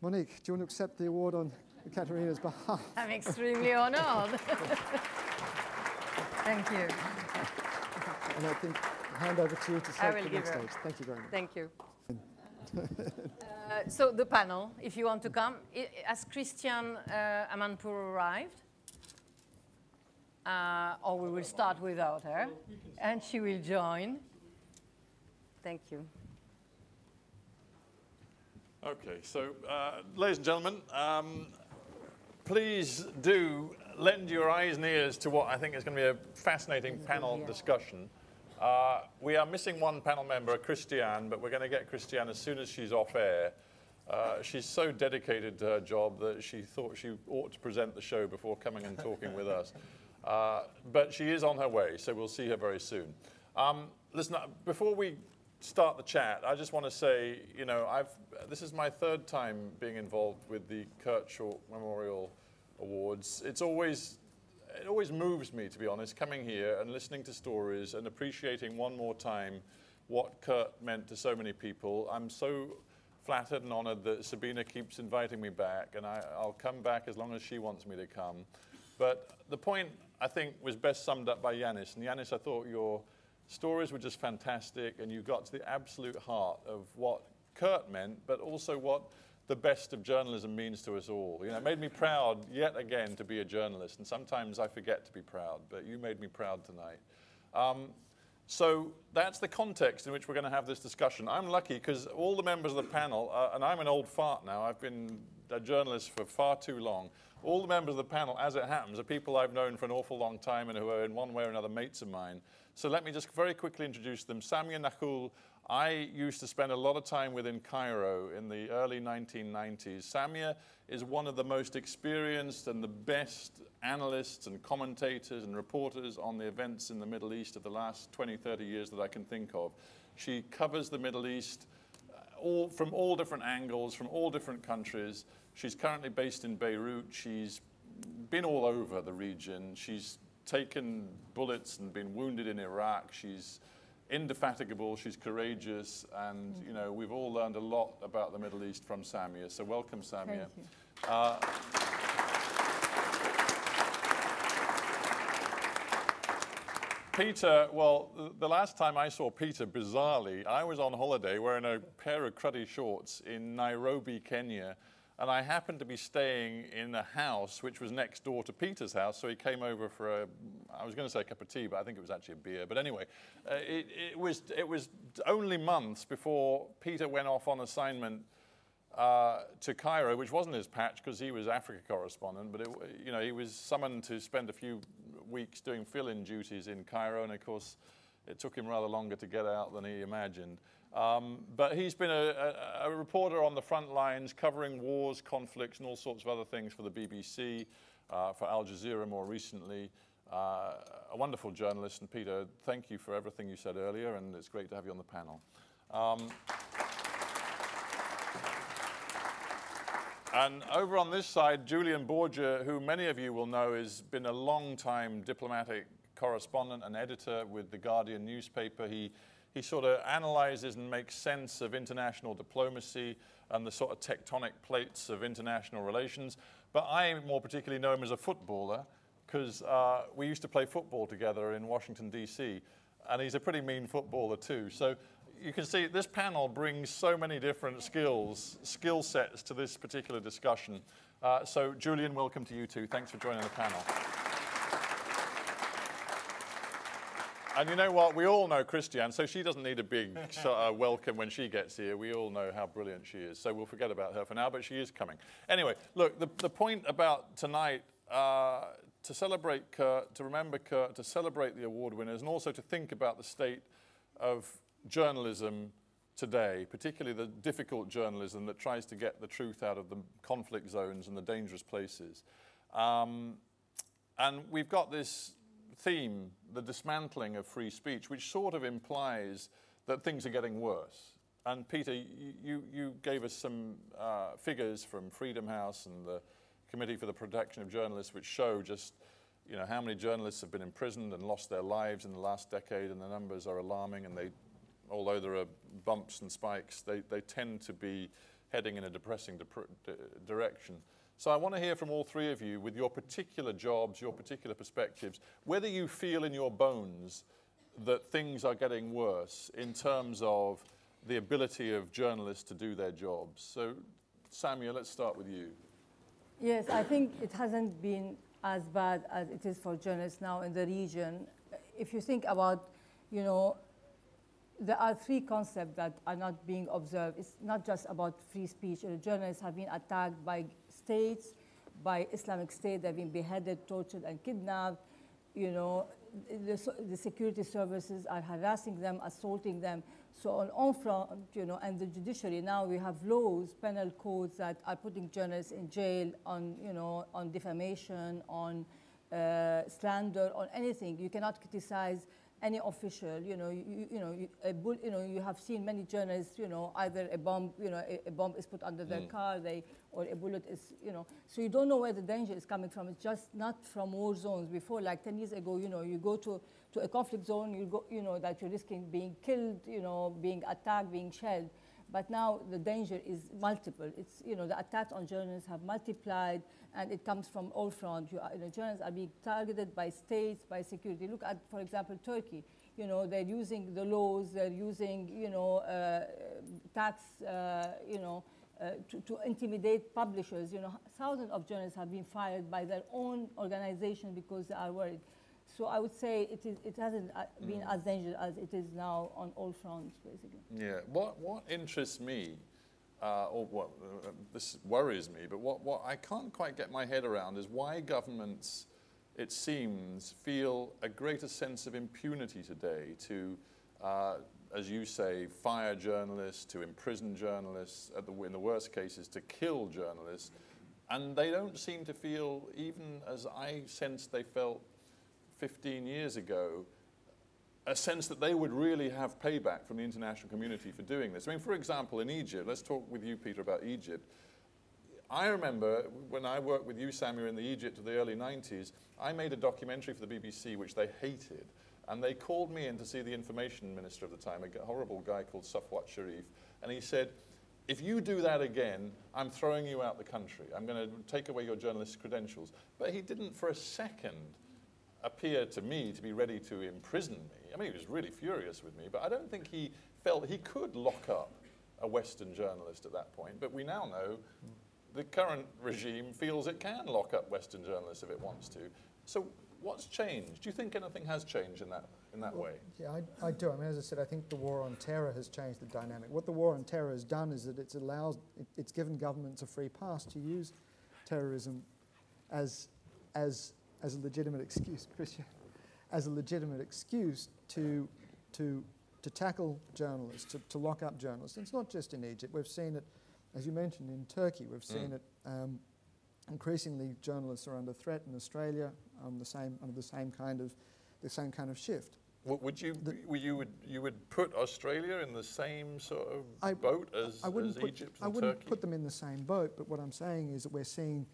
Monique. Do you want to accept the award on Ekaterina's behalf? I'm extremely honored. Thank you. And I think I'll hand over to you to set the next stage. Thank you very much. Thank you. So the panel, if you want to come. Has Christiane Amanpour arrived? Or we will start without her, and she will join. Thank you. Okay, so ladies and gentlemen, please do lend your eyes and ears to what I think is going to be a fascinating panel discussion. We are missing one panel member, Christiane, but we're going to get Christiane as soon as she's off air. She's so dedicated to her job that she thought she ought to present the show before coming and talking with us. But she is on her way, so we'll see her very soon. Listen, before we start the chat, I just want to say, you know, this is my third time being involved with the Kurt Schork Memorial Awards. It always moves me, to be honest, coming here and listening to stories and appreciating one more time what Kurt meant to so many people. I'm so flattered and honored that Sabina keeps inviting me back, and I'll come back as long as she wants me to come. But the point, I think, was best summed up by Yanis. And Yanis, I thought your stories were just fantastic, and you got to the absolute heart of what Kurt meant, but also what the best of journalism means to us all. You know, it made me proud yet again to be a journalist, and sometimes I forget to be proud, but you made me proud tonight. So that's the context in which we're going to have this discussion. I'm lucky because all the members of the panel, and I'm an old fart now, I've been a journalist for far too long. All the members of the panel, as it happens, are people I've known for an awful long time and who are in one way or another mates of mine. So let me just very quickly introduce them. Samia Nakhul, I used to spend a lot of time with in Cairo in the early 1990s. Samia is one of the most experienced and the best analysts and commentators and reporters on the events in the Middle East of the last 20, 30 years that I can think of. She covers the Middle East from all different angles, from all different countries. She's currently based in Beirut. She's been all over the region. She's taken bullets and been wounded in Iraq. She's indefatigable, she's courageous, and you know, we've all learned a lot about the Middle East from Samia. So welcome, Samia. Thank you. Peter, well, the last time I saw Peter, bizarrely, I was on holiday wearing a pair of cruddy shorts in Nairobi, Kenya, and I happened to be staying in a house which was next door to Peter's house, so he came over for I was going to say a cup of tea, but I think it was actually a beer. But anyway, it was only months before Peter went off on assignment to Cairo, which wasn't his patch because he was Africa correspondent, but you know, he was summoned to spend a few weeks doing fill-in duties in Cairo, and of course, it took him rather longer to get out than he imagined. But he's been a reporter on the front lines, covering wars, conflicts, and all sorts of other things for the BBC, for Al Jazeera more recently. A wonderful journalist, and Peter, thank you for everything you said earlier, and it's great to have you on the panel. And over on this side, Julian Borgia, who many of you will know, has been a long-time diplomatic correspondent and editor with the Guardian newspaper. He He sort of analyzes and makes sense of international diplomacy and the sort of tectonic plates of international relations. But I more particularly know him as a footballer because we used to play football together in Washington, D.C., and he's a pretty mean footballer too. So you can see this panel brings so many different skill sets to this particular discussion. So Julian, welcome to you too. Thanks for joining the panel. And you know what? We all know Christiane, so she doesn't need a big welcome when she gets here. We all know how brilliant she is, so we'll forget about her for now, but she is coming. Anyway, look, the point about tonight, to celebrate Kurt, to remember Kurt, to celebrate the award winners, and also to think about the state of journalism today, particularly the difficult journalism that tries to get the truth out of the conflict zones and the dangerous places. And we've got this theme, the dismantling of free speech, which sort of implies that things are getting worse. And Peter, you gave us some figures from Freedom House and the Committee for the Protection of Journalists, which show just how many journalists have been imprisoned and lost their lives in the last decade, and the numbers are alarming, and although there are bumps and spikes, they tend to be heading in a depressing direction. So I want to hear from all three of you with your particular jobs, your particular perspectives, whether you feel in your bones that things are getting worse in terms of the ability of journalists to do their jobs. So Samuel, let's start with you. Yes, I think it hasn't been as bad as it is for journalists now in the region. If you think about, there are three concepts that are not being observed. It's not just about free speech. Journalists have been attacked by states, by Islamic State. They've been beheaded, tortured, and kidnapped. The security services are harassing them, assaulting them. So on front, and the judiciary, now we have laws, penal codes that are putting journalists in jail on defamation, on slander, on anything. You cannot criticize any official. You have seen many journalists. Either a bomb is put under their car, or a bullet is. So you don't know where the danger is coming from. It's just not from war zones. Before, like 10 years ago, you go to a conflict zone, that you're risking being killed, being attacked, being shelled. But now the danger is multiple. It's the attacks on journalists have multiplied, and it comes from all fronts. Journalists are being targeted by states, by security. Look at, for example, Turkey. They're using the laws. They're using tax. To intimidate publishers. Thousands of journalists have been fired by their own organization because they are worried. So I would say it hasn't been as dangerous as it is now on all fronts, basically. Yeah. What interests me, this worries me, but what I can't quite get my head around is why governments, it seems, feel a greater sense of impunity today to, as you say, fire journalists, to imprison journalists, in the worst cases, to kill journalists. And they don't seem to feel, even as I sensed they felt 15 years ago, a sense that they would really have payback from the international community for doing this. I mean, for example, in Egypt, let's talk with you, Peter, about Egypt. I remember when I worked with you, Samuel, in the Egypt of the early 90s, I made a documentary for the BBC, which they hated. And they called me in to see the information minister of the time, a horrible guy called Safwat Sharif. And he said, if you do that again, I'm throwing you out the country. I'm going to take away your journalist credentials. But he didn't for a second appear to me to be ready to imprison me. I mean, he was really furious with me, but I don't think he felt he could lock up a Western journalist at that point. But we now know the current regime feels it can lock up Western journalists if it wants to. So what's changed? Do you think anything has changed in that way? Yeah, I do. I mean, as I said, I think the war on terror has changed the dynamic. What the war on terror has done is that it's given governments a free pass to use terrorism as a legitimate excuse, Christian, as a legitimate excuse to tackle journalists, to lock up journalists. And it's not just in Egypt. We've seen it, as you mentioned, in Turkey. We've seen it increasingly. Journalists are under threat in Australia under the same kind of shift. Would you would put Australia in the same sort of boat as Egypt and Turkey? I wouldn't put them in the same boat, but what I'm saying is that we're seeing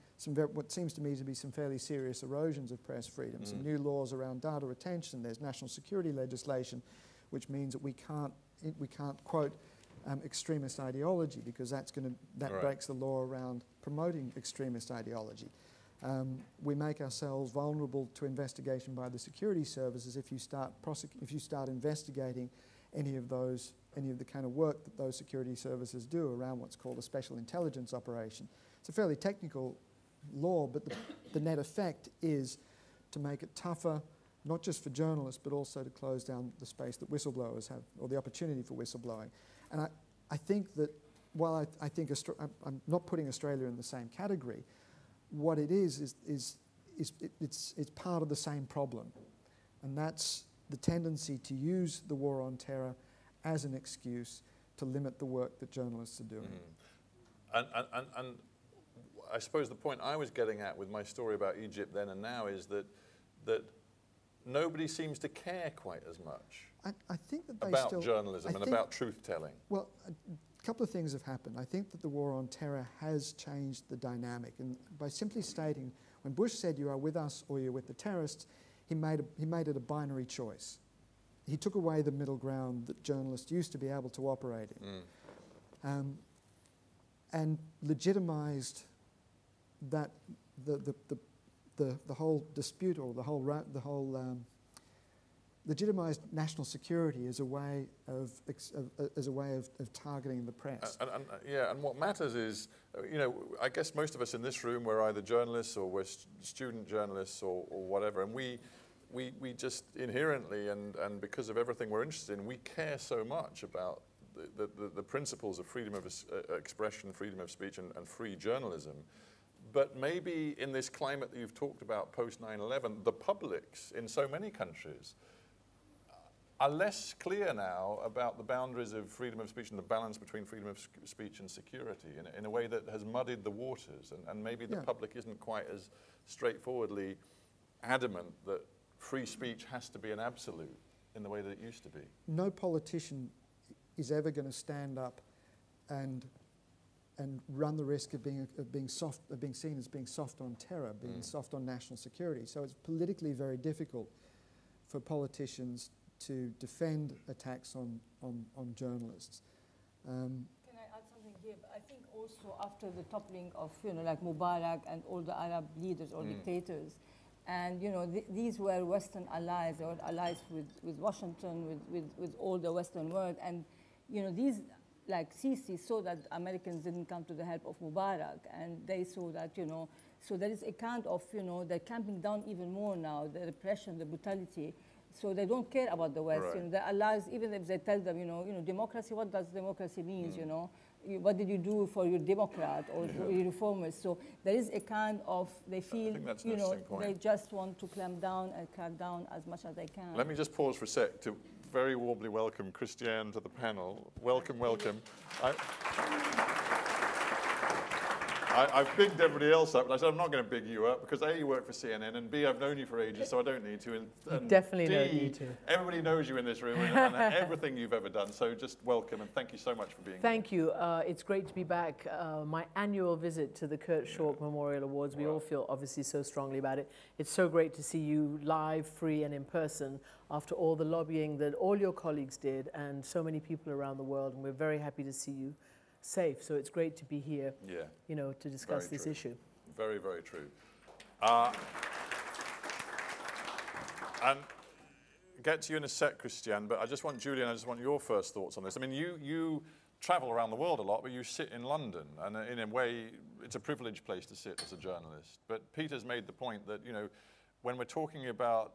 what seems to me to be some fairly serious erosions of press freedom, some new laws around data retention, there's national security legislation, which means that we can't quote extremist ideology, because that Right. breaks the law around promoting extremist ideology. We make ourselves vulnerable to investigation by the security services if you start investigating any of the kind of work that those security services do around what's called a special intelligence operation. It's a fairly technical law, but the net effect is to make it tougher, not just for journalists, but also to close down the space that whistleblowers have, or the opportunity for whistleblowing. And I think that while I think I'm not putting Australia in the same category, what it is it's part of the same problem, and that's the tendency to use the war on terror as an excuse to limit the work that journalists are doing. And I suppose the point I was getting at with my story about Egypt then and now is that nobody seems to care quite as much I think that they about journalism and about truth-telling. Well, a couple of things have happened. I think that the war on terror has changed the dynamic, and by simply stating, when Bush said you are with us or you're with the terrorists, he made it a binary choice. He took away the middle ground that journalists used to be able to operate in, and legitimized that the whole dispute, or the whole legitimized national security as a way of targeting the press. And what matters is, I guess most of us in this room, we're either journalists or we're student journalists or whatever, and we just inherently and because of everything we're interested in, we care so much about the principles of freedom of expression, freedom of speech, and free journalism. But maybe in this climate that you've talked about post 9/11, the publics in so many countries are less clear now about the boundaries of freedom of speech and the balance between freedom of speech and security in a way that has muddied the waters. And maybe the public isn't quite as straightforwardly adamant that free speech has to be an absolute in the way that it used to be. No politician is ever going to stand up and run the risk of being seen as being soft on terror, being soft on national security. So it's politically very difficult for politicians to defend attacks on journalists. Can I add something here? I think also after the toppling of, like Mubarak and all the Arab leaders or dictators, and these were Western allies, or allies with Washington, with all the Western world, and these, like Sisi, saw that Americans didn't come to the help of Mubarak, and they saw that so there is a kind of they're clamping down even more now, the repression, the brutality. So they don't care about the West. Right. The allies, even if they tell them, democracy, what does democracy mean? What did you do for your Democrat or for your reformers? So there is a kind of, they feel, they just want to clamp down and crack down as much as they can. Let me just pause for a sec to very warmly welcome Christiane to the panel. Welcome, welcome. I've bigged everybody else up, but I said I'm not going to big you up because A, you work for CNN, and B, I've known you for ages, so I don't need to. And definitely D, don't need to. Everybody knows you in this room and everything you've ever done, so just welcome and thank you so much for being here. Thank you. It's great to be back. My annual visit to the Kurt Schork Memorial Awards, we all feel obviously so strongly about it. It's so great to see you live, free, and in person after all the lobbying that all your colleagues did and so many people around the world, and we're very happy to see you safe. So it's great to be here, to discuss this issue. Very, very true. And get to you in a sec, Christiane, but I just want, Julian, I just want your first thoughts on this. I mean, you travel around the world a lot, but you sit in London, and in a way, it's a privileged place to sit as a journalist. But Peter's made the point that, when we're talking about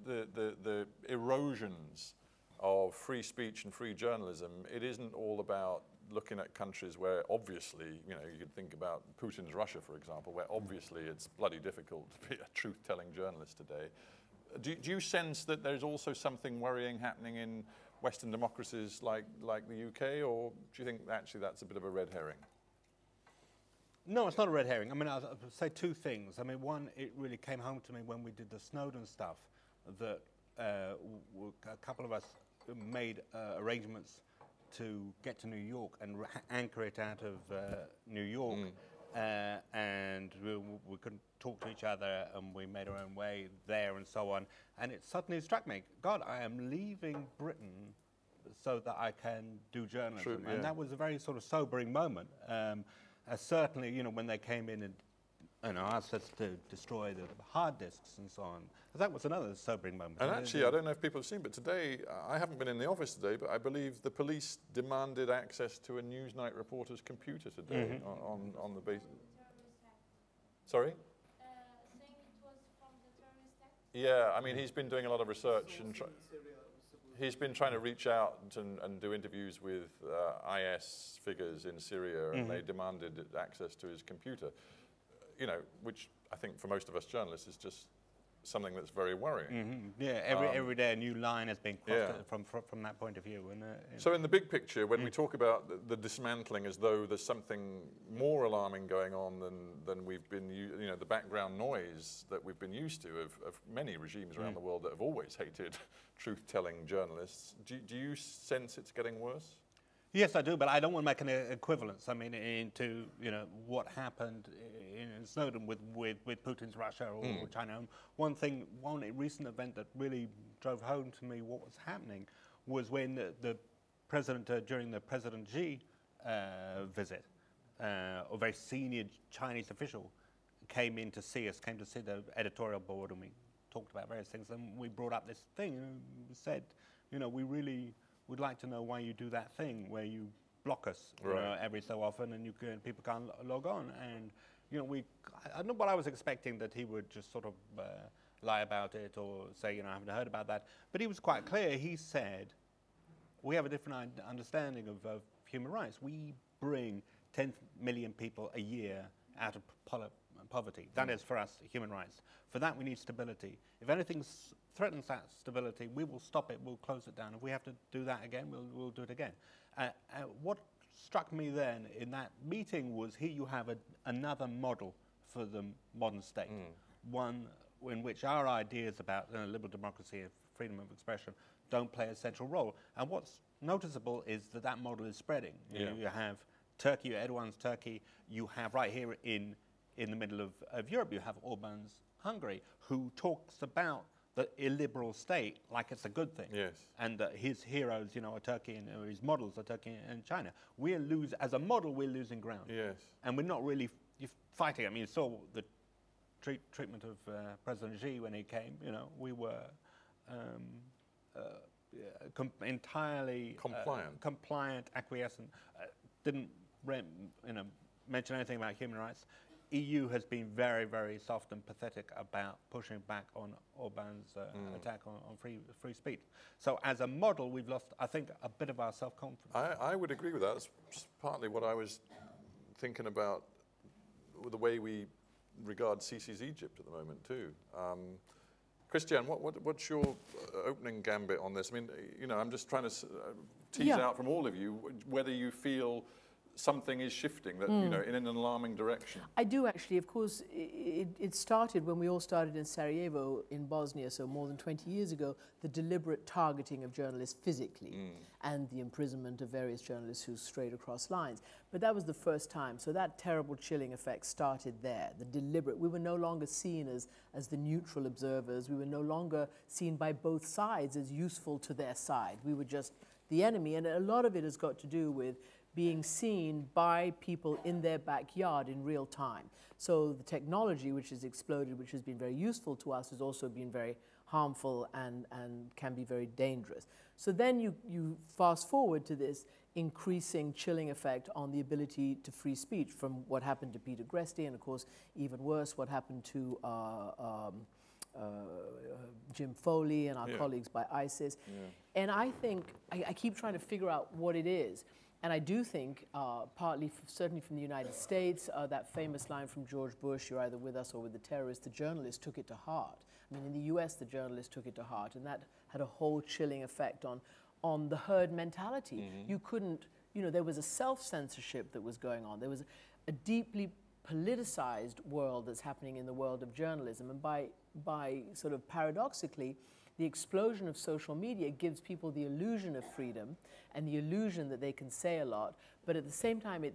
the erosions of free speech and free journalism, it isn't all about looking at countries where obviously, you could think about Putin's Russia, for example, where obviously it's bloody difficult to be a truth-telling journalist today. Do you sense that there's also something worrying happening in Western democracies like the UK, or do you think actually that's a bit of a red herring? No, it's not a red herring. I mean, I'll say two things. I mean, one, it really came home to me when we did the Snowden stuff that a couple of us made arrangements to get to New York and anchor it out of New York, and we couldn't talk to each other, and we made our own way there and so on. And it suddenly struck me, God, I am leaving Britain so that I can do journalism. True, yeah. And that was a very sort of sobering moment. Certainly, you know, when they came in and asked us to destroy the hard disks and so on. That was another sobering moment. And actually, I don't know if people have seen, but today, I haven't been in the office today, but I believe the police demanded access to a Newsnight reporter's computer today on the basis. Sorry? Saying it was from the terrorist act? Yeah, I mean, he's been doing a lot of research and he's been trying to reach out and do interviews with IS figures in Syria, and they demanded access to his computer. You know, which I think for most of us journalists is just something that's very worrying. Yeah, every day a new line has been crossed from that point of view. And, so in the big picture, when we talk about the dismantling as though there's something more alarming going on than we've been, you know, the background noise that we've been used to of many regimes around the world that have always hated truth-telling journalists, do you sense it's getting worse? Yes, I do, but I don't want to make an equivalence. I mean, into, you know, what happened in Snowden with Putin's Russia or China. One recent event that really drove home to me what was happening was when the president, during the President Xi visit, a very senior Chinese official came in to see us, came to see the editorial board, and we talked about various things. And we brought up this thing and said, you know, we really would like to know why you do that thing where you block us you know, every so often, and people can't log on. And you know, I don't know what I was expecting, that he would just sort of lie about it or say, you know, I haven't heard about that. But he was quite clear. He said, we have a different understanding of human rights. We bring 10 million people a year out of poverty. That is, for us, human rights. For that, we need stability. If anything threatens that stability, we will stop it, we'll close it down. If we have to do that again, we'll do it again. What struck me then in that meeting was, here you have another model for the modern state, one in which our ideas about liberal democracy and freedom of expression don't play a central role. And what's noticeable is that model is spreading. You know, you have Turkey, Erdogan's Turkey, you have right here in the middle of Europe, you have Orban's Hungary, who talks about the illiberal state like it's a good thing. Yes. And his heroes, you know, are Turkey, and his models are Turkey and China. As a model, we're losing ground. Yes. And we're not really fighting. I mean, you saw the treatment of President Xi when he came. You know, we were entirely compliant, acquiescent. Didn't mention anything about human rights. EU has been very, very soft and pathetic about pushing back on Orban's attack on free speech. So as a model, we've lost, I think, a bit of our self-confidence. I would agree with that. That's partly what I was thinking about with the way we regard Sisi's Egypt at the moment too. Christiane, what's your opening gambit on this? I mean, you know, I'm just trying to tease out from all of you whether you feel something is shifting, that you know, in an alarming direction. I do actually. Of course, it started when we all started in Sarajevo in Bosnia, so more than 20 years ago, the deliberate targeting of journalists physically and the imprisonment of various journalists who strayed across lines. But that was the first time. So that terrible chilling effect started there, the deliberate. We were no longer seen as the neutral observers. We were no longer seen by both sides as useful to their side. We were just the enemy. And a lot of it has got to do with being seen by people in their backyard in real time. So the technology which has exploded, which has been very useful to us, has also been very harmful and can be very dangerous. So then you fast forward to this increasing chilling effect on the ability to free speech, from what happened to Peter Greste, and of course even worse what happened to Jim Foley and our colleagues by ISIS. And I think, I keep trying to figure out what it is. And I do think, partly, certainly from the United States, that famous line from George Bush, you're either with us or with the terrorists, the journalists took it to heart. I mean, in the US, the journalists took it to heart, and that had a whole chilling effect on the herd mentality. You couldn't, you know, there was a self-censorship that was going on. There was a deeply politicized world that's happening in the world of journalism. And by sort of paradoxically, the explosion of social media gives people the illusion of freedom and the illusion that they can say a lot, but at the same time,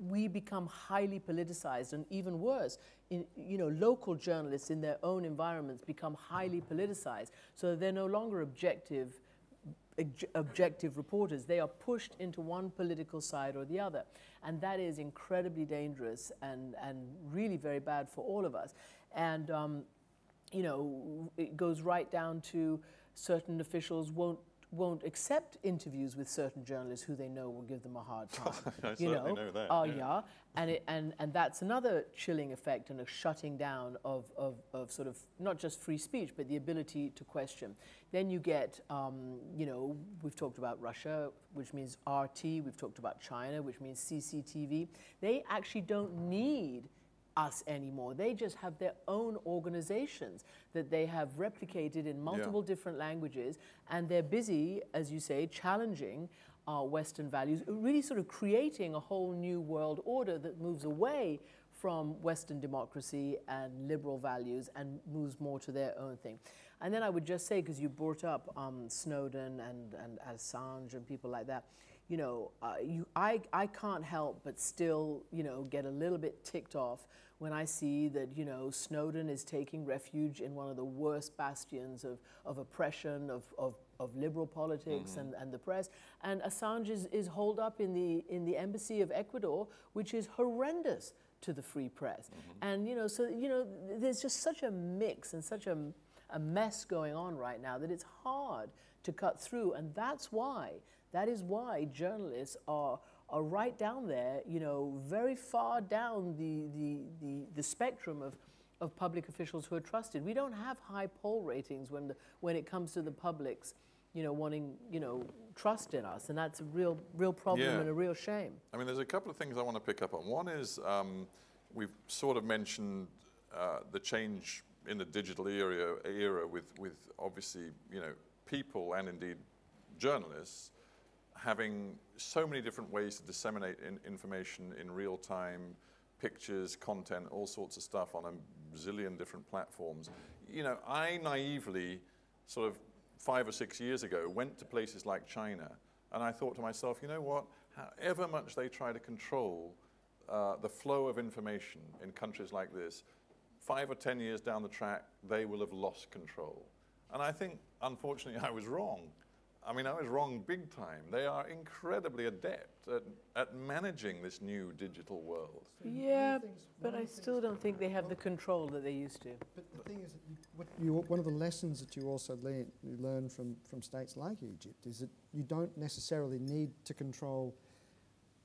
we become highly politicized, and even worse, local journalists in their own environments become highly politicized, so they're no longer objective reporters. They are pushed into one political side or the other, and that is incredibly dangerous and really very bad for all of us. And it goes right down to certain officials won't accept interviews with certain journalists who they know will give them a hard time. I certainly know that. And that's another chilling effect and a shutting down of sort of not just free speech, but the ability to question. Then you get, we've talked about Russia, which means RT. We've talked about China, which means CCTV. They actually don't need us anymore. They just have their own organizations that they have replicated in multiple different languages, and they're busy, as you say, challenging Western values, really sort of creating a whole new world order that moves away from Western democracy and liberal values and moves more to their own thing. And then I would just say, because you brought up Snowden and Assange and people like that, I can't help but still, get a little bit ticked off when I see that, Snowden is taking refuge in one of the worst bastions of oppression, of liberal politics and the press. And Assange is holed up in the embassy of Ecuador, which is horrendous to the free press. And, there's just such a mix and such a mess going on right now that it's hard to cut through. And that is why journalists are right down there, very far down the spectrum of public officials who are trusted. We don't have high poll ratings when it comes to the public's, wanting, trust in us, and that's a real problem and a real shame. I mean, there's a couple of things I want to pick up on. One is we've sort of mentioned the change in the digital era with obviously, people and indeed journalists having so many different ways to disseminate information in real time, pictures, content, all sorts of stuff on a zillion different platforms. I naively, sort of 5 or 6 years ago, went to places like China, and I thought to myself, you know what, however much they try to control the flow of information in countries like this, 5 or 10 years down the track, they will have lost control. And I think, unfortunately, I was wrong. I mean, I was wrong big time. They are incredibly adept at managing this new digital world. Yeah, but I still don't think they have the control that they used to. But the thing is, one of the lessons that you also learn from states like Egypt is that you don't necessarily need to control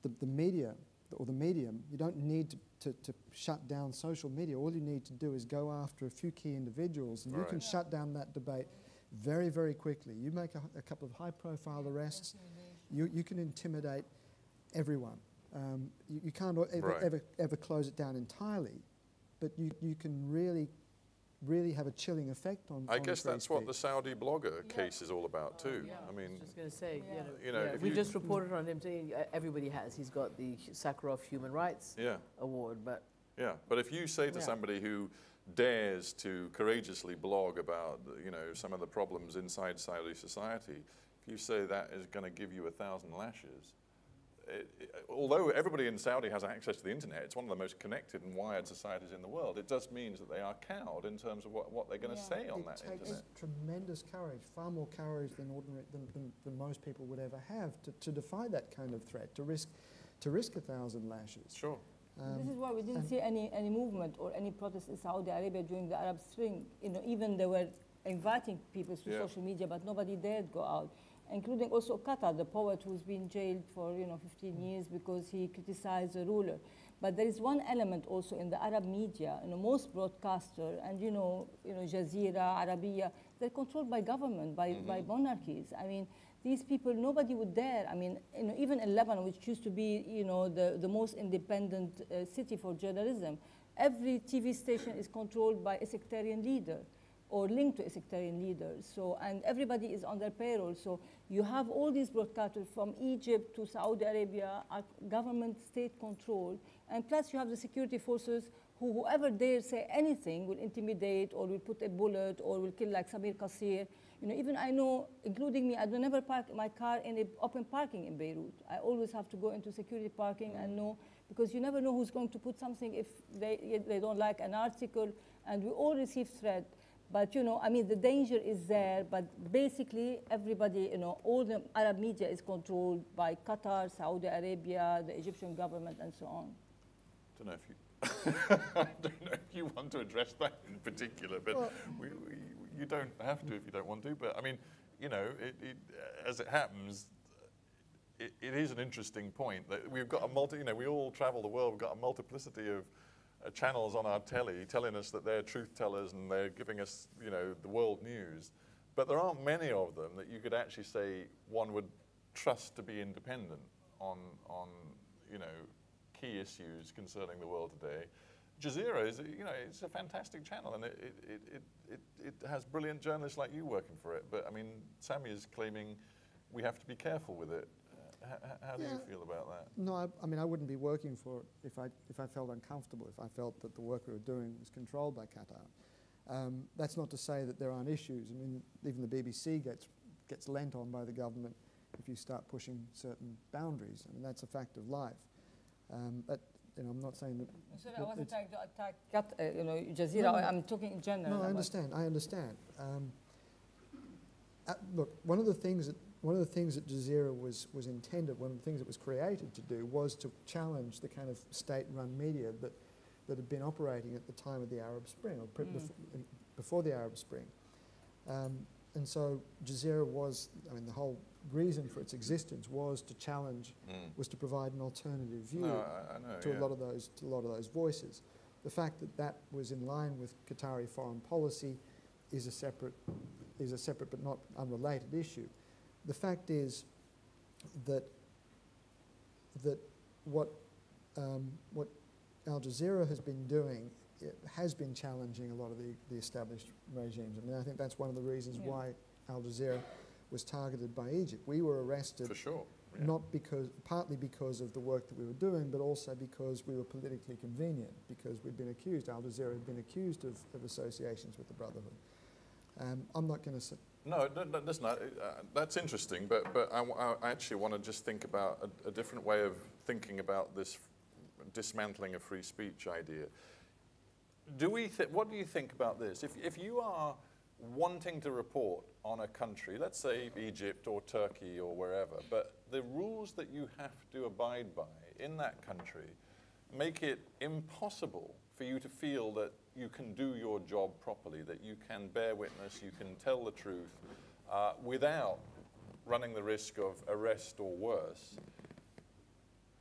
the media or the medium. You don't need to shut down social media. All you need to do is go after a few key individuals, and you can shut down that debate very, very quickly. You make a couple of high-profile arrests, you can intimidate everyone. You can't ever close it down entirely, but you can really have a chilling effect on I guess that's what the Saudi blogger case is all about too. I mean, I was just going to say, we just reported on him saying everybody has. He's got the Sakharov Human Rights Award, but but if you say to somebody who dares to courageously blog about, some of the problems inside Saudi society, if you say that is going to give you 1,000 lashes, although everybody in Saudi has access to the internet, it's one of the most connected and wired societies in the world, it just means that they are cowed in terms of what they're going to say on that internet. It takes tremendous courage, far more courage than most people would ever have to defy that kind of threat, to risk 1,000 lashes. Sure. This is why we didn't see any movement or any protest in Saudi Arabia during the Arab Spring. Even they were inviting people to social media, but nobody dared go out, including also Qatar, the poet who's been jailed for 15 years because he criticized the ruler. But there is one element also in the Arab media, most broadcasters, and Jazeera, Arabiya, they're controlled by government, by monarchies. I mean, these people, nobody would dare. I mean, even in Lebanon, which used to be, the most independent city for journalism, every TV station is controlled by a sectarian leader or linked to a sectarian leader. So, and everybody is on their payroll. So you have all these broadcasters from Egypt to Saudi Arabia, are government state controlled. And plus you have the security forces whoever dares say anything will intimidate or will put a bullet or will kill, like Samir Qasir. You know, even I know, including me, I don't never park my car in an open parking in Beirut. I always have to go into security parking and know, because you never know who's going to put something if they don't like an article, and we all receive threat. But, you know, I mean, the danger is there, but basically everybody, you know, all the Arab media is controlled by Qatar, Saudi Arabia, the Egyptian government, and so on. I don't know if you, I don't know if you want to address that in particular, but well, you don't have to if you don't want to. But I mean, you know, as it happens, it is an interesting point that we've got a you know, we all travel the world, we've got a multiplicity of channels on our telly telling us that they're truth tellers and they're giving us, you know, the world news. But there aren't many of them that you could actually say one would trust to be independent on you know, key issues concerning the world today. Jazeera is, you know, it's a fantastic channel, and it has brilliant journalists like you working for it. But I mean, Sami is claiming we have to be careful with it. How do you feel about that? No, I mean, I wouldn't be working for it if I felt uncomfortable, if I felt that the work we were doing was controlled by Qatar. That's not to say that there aren't issues. I mean, even the BBC gets lent on by the government if you start pushing certain boundaries. I mean, that's a fact of life. But you know, I'm not saying that. Sorry, I wasn't trying to attack you know, Jazeera. No, I'm talking in general. No, I understand. I understand. Look, one of the things that Jazeera was intended, one of the things it was created to do, was to challenge the kind of state-run media that had been operating at the time of the Arab Spring, or before the Arab Spring. And so Jazeera was, I mean, the whole reason for its existence was to challenge, was to provide an alternative view to a lot of those voices. The fact that that was in line with Qatari foreign policy is a separate but not unrelated issue. The fact is that what Al Jazeera has been doing, it has been challenging a lot of the established regimes. I mean, I think that's one of the reasons why Al Jazeera was targeted by Egypt. We were arrested for sure, partly because of the work that we were doing, but also because we were politically convenient, because we'd been accused, Al Jazeera had been accused of associations with the Brotherhood. I'm not going to say... No, listen, that's interesting, but I actually want to just think about a different way of thinking about this dismantling of free speech idea. What do you think about this? If you are wanting to report on a country, let's say Egypt or Turkey or wherever, but the rules that you have to abide by in that country make it impossible for you to feel that you can do your job properly, that you can bear witness, you can tell the truth without running the risk of arrest or worse.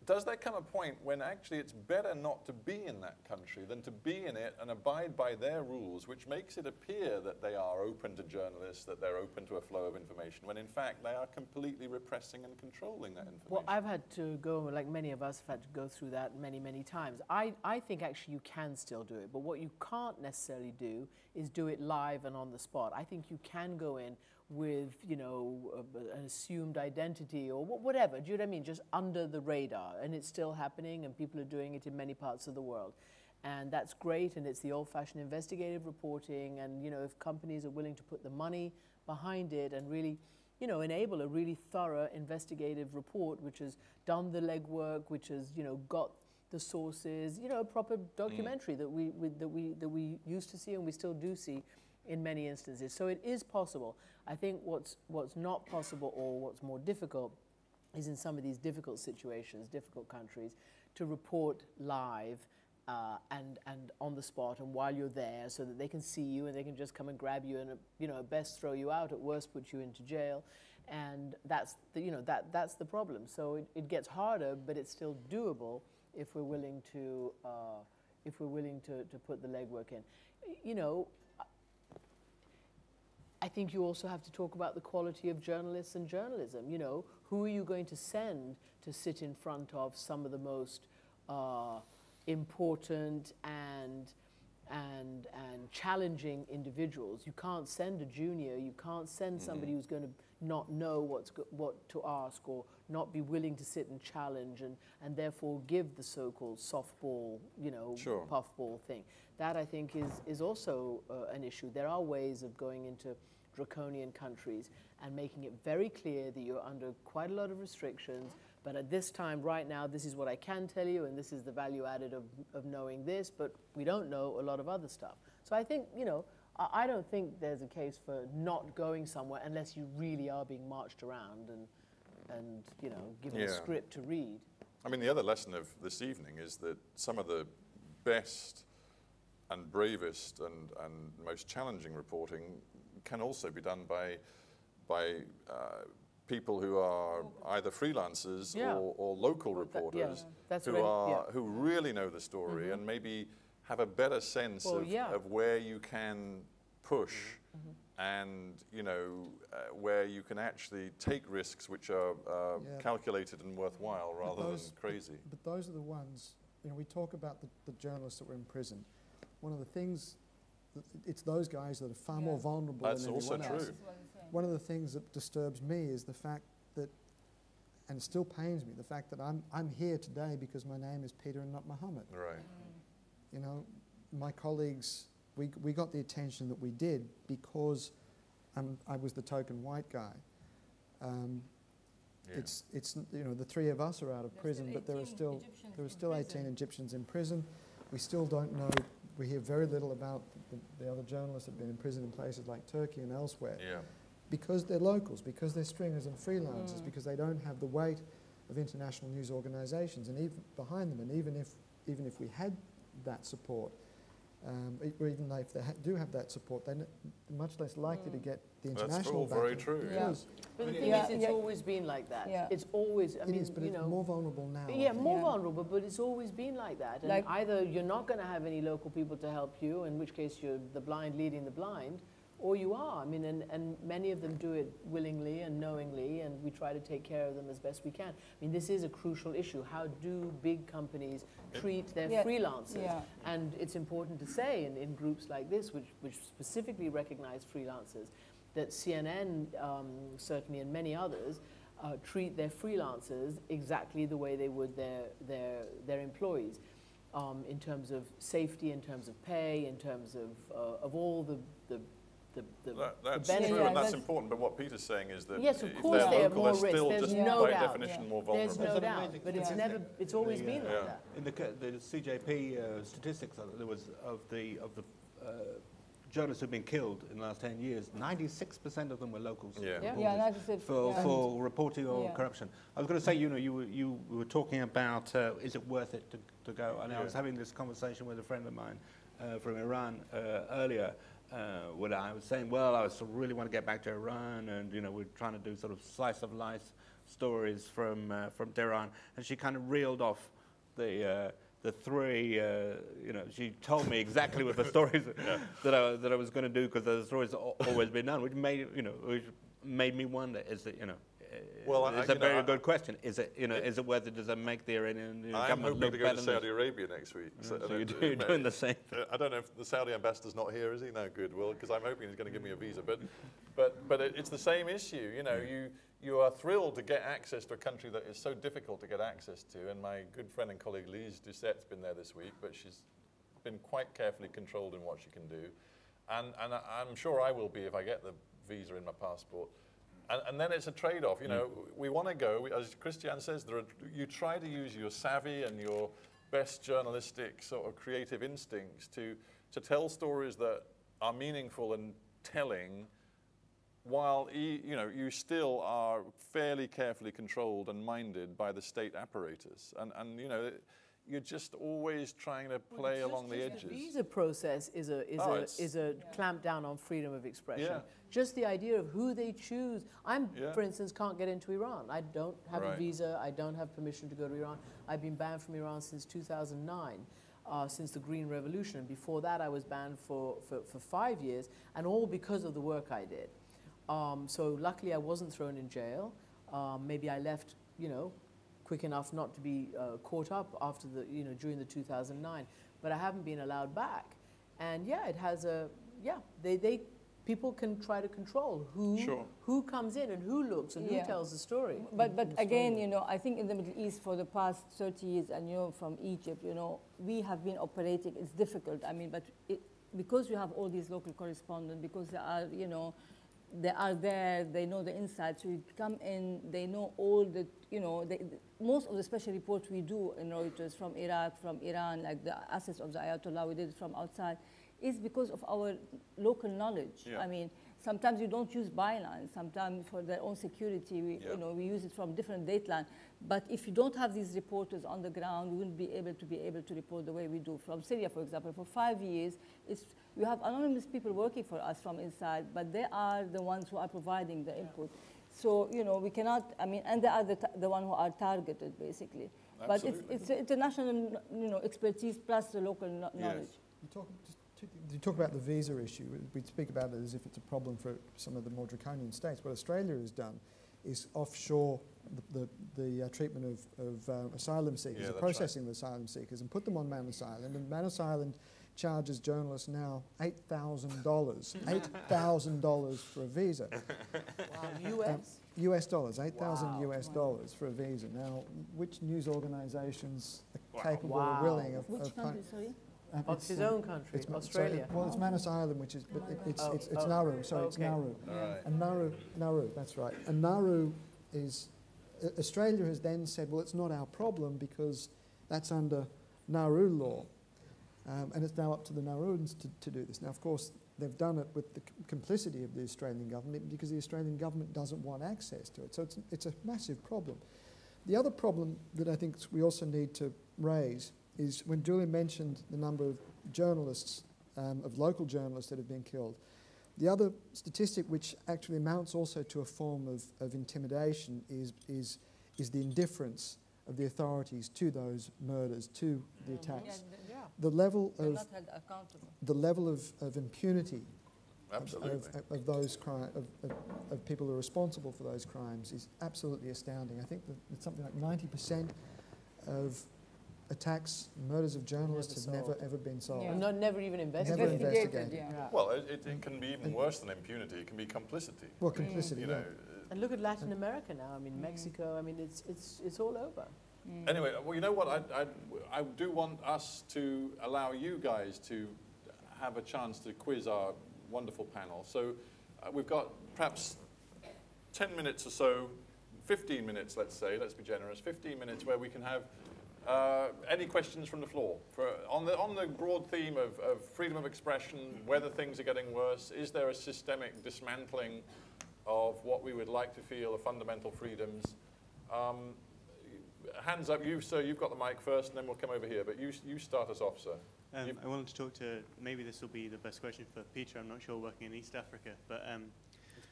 Does there come a point when actually it's better not to be in that country than to be in it and abide by their rules, which makes it appear that they are open to journalists, that they're open to a flow of information, when in fact they are completely repressing and controlling that information? Well, I've had to go, like many of us have had to go through that many, many times. I think actually you can still do it, but what you can't necessarily do is do it live and on the spot. I think you can go in with, you know, an assumed identity or whatever, do you know what I mean? Just under the radar, and it's still happening, and people are doing it in many parts of the world. And that's great, and it's the old-fashioned investigative reporting, and, you know, if companies are willing to put the money behind it and really, you know, enable a really thorough investigative report, which has done the legwork, which has, you know, got the sources, you know, a proper documentary that we used to see and we still do see in many instances. So it is possible. I think what's not possible, or what's more difficult, is in some of these difficult situations, difficult countries, to report live and on the spot and while you're there, so that they can see you and they can just come and grab you and, you know, at best throw you out, at worst put you into jail. And that's the, you know, that's the problem. So it gets harder, but it's still doable if we're willing to put the legwork in. You know, I think you also have to talk about the quality of journalists and journalism. You know, who are you going to send to sit in front of some of the most important and and challenging individuals. You can't send a junior, you can't send somebody who's going to not know what to ask or not be willing to sit and challenge and therefore give the so-called softball, puffball thing. That, I think, is also an issue. There are ways of going into draconian countries and making it very clear that you're under quite a lot of restrictions, but at this time, right now, this is what I can tell you, and this is the value added of knowing this, but we don't know a lot of other stuff. So I think, I don't think there's a case for not going somewhere unless you really are being marched around and given a script to read. I mean, the other lesson of this evening is that some of the best and bravest and most challenging reporting can also be done by people who are either freelancers or local reporters who really know the story and maybe have a better sense of where you can push and where you can actually take risks which are calculated and worthwhile rather than crazy. But those are the ones, we talk about the journalists that were in prison. One of the things, it's those guys that are far more vulnerable than anyone else. That's also true. One of the things that disturbs me is the fact that, and it still pains me, the fact that I'm here today because my name is Peter and not Muhammad. Right. My colleagues, we got the attention that we did because I was the token white guy. It's the three of us are out of prison, but there are still 18 Egyptians in prison. We still don't know. We hear very little about the other journalists that have been in prison in places like Turkey and elsewhere. Because they're locals, because they're stringers and freelancers, because they don't have the weight of international news organisations and even behind them. And even if we had that support, or even if they do have that support, they're much less likely to get the international backing. That's all very true. But the thing is, it's always been like that. It's always, it is, but it's more vulnerable now. Yeah, more vulnerable, but it's always been like that. And either you're not going to have any local people to help you, in which case you're the blind leading the blind, or you are. I mean, and many of them do it willingly and knowingly, and we try to take care of them as best we can. I mean, this is a crucial issue. How do big companies treat their freelancers? And it's important to say in groups like this, which specifically recognize freelancers, that CNN, certainly, and many others, treat their freelancers exactly the way they would their employees, in terms of safety, in terms of pay, in terms of all the that's true, and that's important, but what Peter's saying is that yes, of course they have more risk. There's no doubt. By definition more vulnerable. There's no doubt, but it's always been like that. In the CJP statistics there was of the journalists who've been killed in the last 10 years, 96% of them were locals. For reporting or corruption. I was going to say, you were talking about is it worth it to go? And I was having this conversation with a friend of mine from Iran earlier. When I was saying, well, I really want to get back to Iran, and we're trying to do sort of slice of life stories from Tehran, and she kind of reeled off the three. She told me exactly what the stories that I was going to do, because the stories always been done, which made me wonder: is it Well, it's a very good question. Is it is it worth it? Does it make the Iranian government look better? I'm hoping to go to Saudi Arabia next week. So you're doing the same. I don't know if the Saudi ambassador's not here, is he? No, good. Well, because I'm hoping he's going to give me a visa. But it's the same issue. You are thrilled to get access to a country that is so difficult to get access to. And my good friend and colleague Lise Doucette's been there this week, but she's been quite carefully controlled in what she can do. And I'm sure I will be if I get the visa in my passport. And then it's a trade-off. We want to go, as Christian says, you try to use your savvy and your best journalistic sort of creative instincts to tell stories that are meaningful and telling, while you still are fairly carefully controlled and minded by the state apparatus. And you're just always trying to play along the edges. The visa process is a clamp down on freedom of expression. Just the idea of who they choose. For instance, can't get into Iran. I don't have a visa. I don't have permission to go to Iran. I've been banned from Iran since 2009, since the Green Revolution. And before that, I was banned for 5 years, and all because of the work I did. So luckily, I wasn't thrown in jail. Maybe I left, quick enough not to be caught up after during the 2009, but I haven't been allowed back. And yeah, it has a, people can try to control who comes in and who looks and who tells the story. But again, you know, I think in the Middle East for the past 30 years, and you know, from Egypt, you know, we have been operating. It's difficult. I mean, but because you have all these local correspondents, because they are, you know, they are there, they know the insights. So you come in, they know all the, you know, most of the special reports we do in Reuters from Iraq, from Iran, like the assets of the Ayatollah, we did it from outside, is because of our local knowledge. I mean, sometimes you don't use bylines. Sometimes for their own security, you know, we use it from different dateline. But if you don't have these reporters on the ground, we wouldn't be able to report the way we do. From Syria, for example, for 5 years, you have anonymous people working for us from inside, but they are the ones who are providing the input. So, you know, we cannot, I mean, and they are the one who are targeted, basically. Absolutely. But it's international, you know, expertise plus the local knowledge. You talk about the visa issue. We speak about it as if it's a problem for some of the more draconian states. What Australia has done is offshore the treatment of asylum seekers, the processing of asylum seekers, and put them on Manus Island. And Manus Island charges journalists now $8,000, $8,000 for a visa. Wow, US? US dollars, 8,000 US dollars for a visa. Now, which news organisations are capable or willing of... Which country, sorry? It's his own country, Australia. Well, it's Manus Island, which is, but it's Nauru. Sorry, it's Nauru. Right. And Nauru, that's right. And Nauru is, Australia has then said, well, it's not our problem because that's under Nauru law. And it's now up to the Nauruans to do this. Now, of course, they've done it with the complicity of the Australian government because the Australian government doesn't want access to it. So it's a massive problem. The other problem that I think we also need to raise is when Julian mentioned the number of journalists, of local journalists that have been killed. The other statistic which actually amounts also to a form of intimidation is the indifference of the authorities to those murders, to the attacks. The level of impunity of those of people who are responsible for those crimes is absolutely astounding. I think that it's something like 90% of attacks, murders of journalists have never ever been solved. Yeah. Never even investigated. Never investigated. Well, it can be even worse than impunity. It can be complicity. Well, complicity, you know. And look at Latin America now. I mean, Mexico. I mean, it's all over. Anyway, well, you know what? I do want us to allow you guys to have a chance to quiz our wonderful panel. So we've got perhaps 10 minutes or so, 15 minutes, let's say. Let's be generous. 15 minutes where we can have any questions from the floor on the broad theme of freedom of expression, whether things are getting worse, is there a systemic dismantling of what we would like to feel are fundamental freedoms? Hands up, sir, you've got the mic first, and then we'll come over here. But you start us off, sir. I wanted to talk to, maybe this will be the best question for Peter, I'm not sure, working in East Africa, but...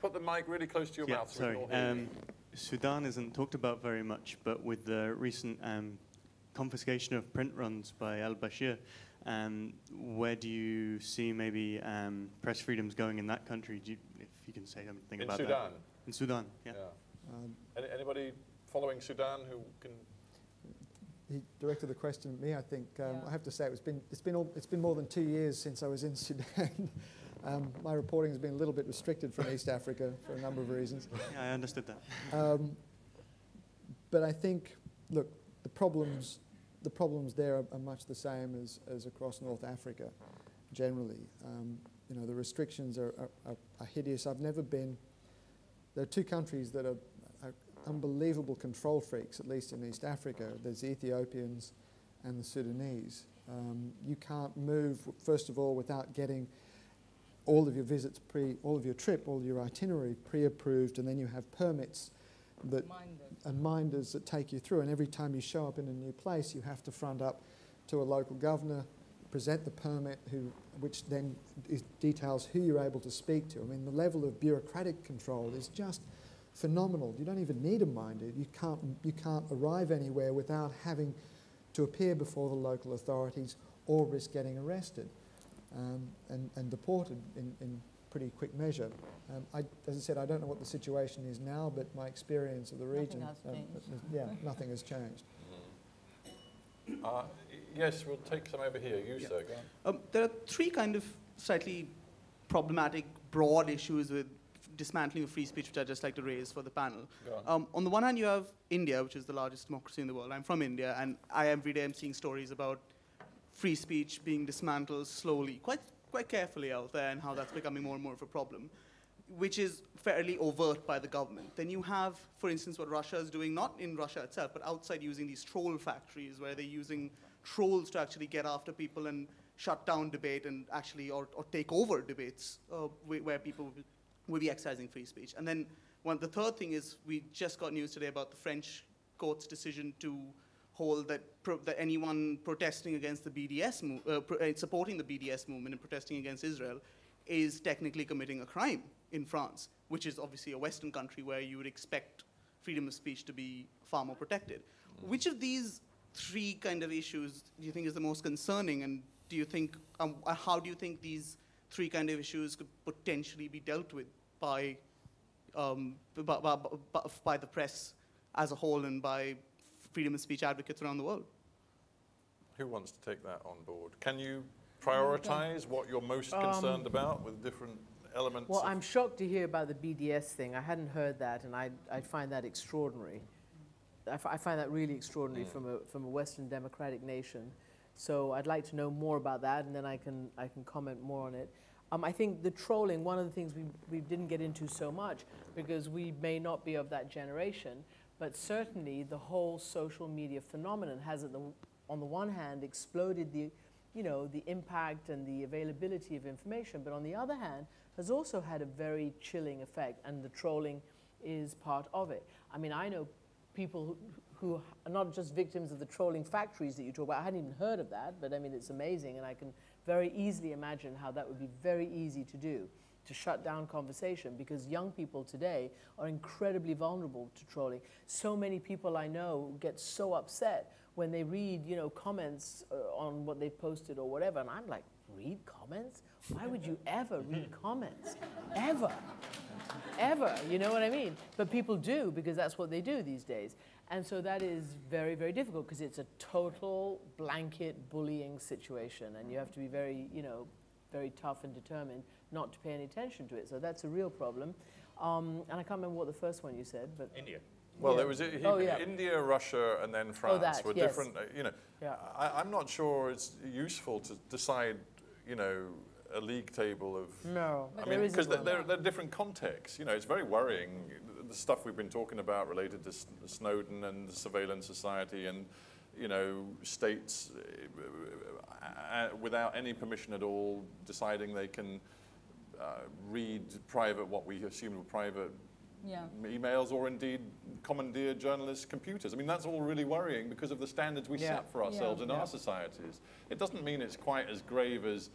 Put the mic really close to your mouth so we can all hear you. Sudan isn't talked about very much, but with the recent confiscation of print runs by al-Bashir, where do you see maybe press freedoms going in that country? If you can say something about Sudan? that. In Sudan, yeah. Anybody following Sudan who can... He directed the question at me, I think. I have to say it's been more than 2 years since I was in Sudan. My reporting has been a little bit restricted from East Africa for a number of reasons. Yeah, I understood that. But I think, look, the problems there are much the same as across North Africa, generally. You know, the restrictions are hideous. I've never been... There are two countries that are unbelievable control freaks, at least in East Africa. There's the Ethiopians and the Sudanese. You can't move, first of all, without getting all of your visits, all of your trip, all of your itinerary pre-approved, and then you have permits and minders that take you through. And every time you show up in a new place, you have to front up to a local governor, present the permit, which then details who you're able to speak to. I mean, the level of bureaucratic control is just phenomenal. You don't even need a minder. You can't arrive anywhere without having to appear before the local authorities or risk getting arrested and deported in pretty quick measure. As I said, I don't know what the situation is now, but my experience of the region, Nothing has changed. yeah, nothing has changed. Yes, we'll take some over here. You, sir, go on. There are three kind of slightly problematic, broad issues with dismantling of free speech, which I'd just like to raise for the panel. On the one hand, you have India, which is the largest democracy in the world. I'm from India, and every day I'm seeing stories about free speech being dismantled slowly, quite carefully out there, and how that's becoming more and more of a problem, which is fairly overt by the government. Then you have, for instance, what Russia is doing, not in Russia itself, but outside, using these troll factories, where they're using trolls to actually get after people and shut down debate and actually, or take over debates where people will be exercising free speech. And then the third thing is, we just got news today about the French court's decision to hold that anyone protesting against the BDS, supporting the BDS movement and protesting against Israel is technically committing a crime in France, which is obviously a Western country where you would expect freedom of speech to be far more protected. Which of these three kind of issues do you think is the most concerning, and do you think, how do you think these three kind of issues could potentially be dealt with by the press as a whole and by freedom of speech advocates around the world? Who wants to take that on board? Can you prioritize what you're most concerned about with different elements? Well, I'm shocked to hear about the BDS thing. I hadn't heard that, and I find that extraordinary. I find that really extraordinary from a Western democratic nation. So I'd like to know more about that, and then I can comment more on it. I think the trolling, one of the things we didn't get into so much, because we may not be of that generation, but certainly the whole social media phenomenon has, on the one hand, exploded the impact and the availability of information, but on the other hand, has also had a very chilling effect, and the trolling is part of it. I mean, I know people who are not just victims of the trolling factories that you talk about. I hadn't even heard of that, but I mean, it's amazing, and I can very easily imagine how that would be very easy to do, to shut down conversation, because young people today are incredibly vulnerable to trolling. So many people I know get so upset when they read, comments on what they've posted or whatever, and I'm like, read comments? Why would you ever read comments? Ever. Ever, you know what I mean? But people do, because that's what they do these days. And so that is very, very difficult, because it's a total blanket bullying situation, and you have to be very, very tough and determined not to pay any attention to it. So that's a real problem. And I can't remember what the first one you said, but India. Well, there was India, Russia, and then France were different. I'm not sure it's useful to decide, a league table of. No, I mean, because they're different contexts. It's very worrying, the stuff we've been talking about related to Snowden and the surveillance society, and states without any permission at all deciding they can read what we assume were private emails, or indeed commandeer journalists' computers. I mean, that's all really worrying because of the standards we set for ourselves in our societies. It doesn't mean it's quite as grave as,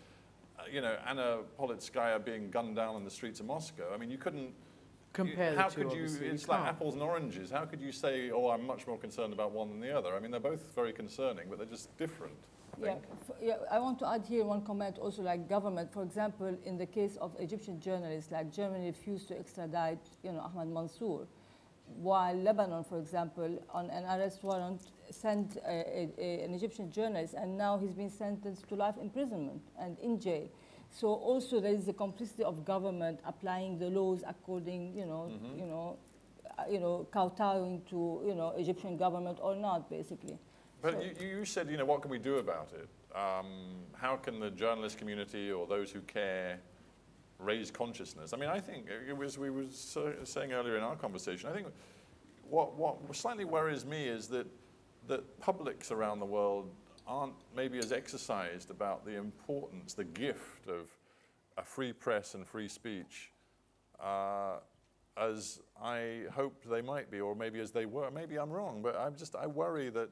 Anna Politskaya being gunned down in the streets of Moscow. I mean, you couldn't compare how the two, could you? It's like apples and oranges. How could you say, "Oh, I'm much more concerned about one than the other"? I mean, they're both very concerning, but they're just different. I want to add here one comment also, like government. For example, in the case of Egyptian journalists, like Germany refused to extradite, Ahmad Mansour, while Lebanon, for example, on an arrest warrant, sent an Egyptian journalist, and now he's been sentenced to life imprisonment and in jail. So also there is the complicity of government applying the laws according, kowtowing to, Egyptian government or not, basically. But you said, what can we do about it? How can the journalist community or those who care raise consciousness? I mean, I think we were saying earlier in our conversation, I think what slightly worries me is that publics around the world aren't maybe as exercised about the importance, the gift of a free press and free speech as I hoped they might be, or maybe as they were. Maybe I'm wrong, but I worry that,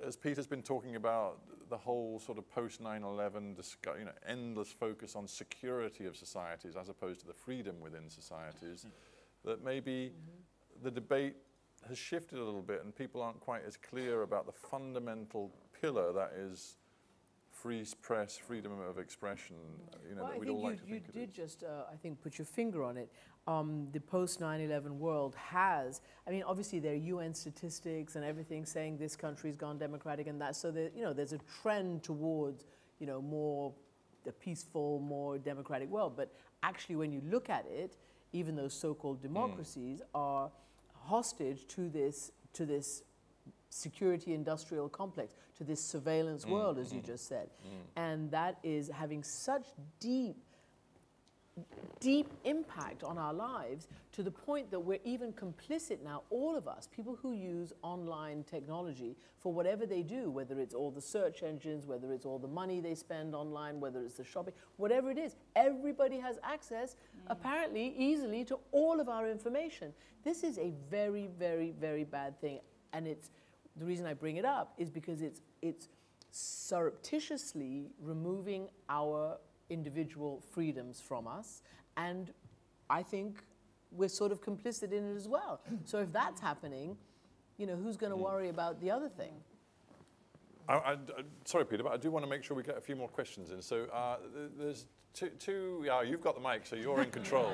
as Peter's been talking about, the whole sort of post 9/11, endless focus on security of societies as opposed to the freedom within societies, that maybe the debate has shifted a little bit and people aren't quite as clear about the fundamental pillar that is free press, freedom of expression, you know, Well, that I we'd think all like to think you it did is. just, I think, put your finger on it. The post-9/11 world has, I mean, obviously there are UN statistics and everything saying this country's gone democratic and that, so there, you know, there's a trend towards, you know, more a peaceful, more democratic world. But actually, when you look at it, even those so-called democracies are hostage to this security industrial complex, to this surveillance world, as you just said. And that is having such deep impact on our lives, to the point that we're even complicit now, all of us, people who use online technology for whatever they do, whether it's all the search engines, whether it's all the money they spend online, whether it's the shopping, whatever it is, everybody has access, apparently easily, to all of our information. This is a very, very, very bad thing. And it's, the reason I bring it up is because it's surreptitiously removing our individual freedoms from us, and I think we're sort of complicit in it as well. So if that's happening, you know, who's going to worry about the other thing? Sorry, Peter, but I do want to make sure we get a few more questions in. So there's two. You've got the mic, so you're in control.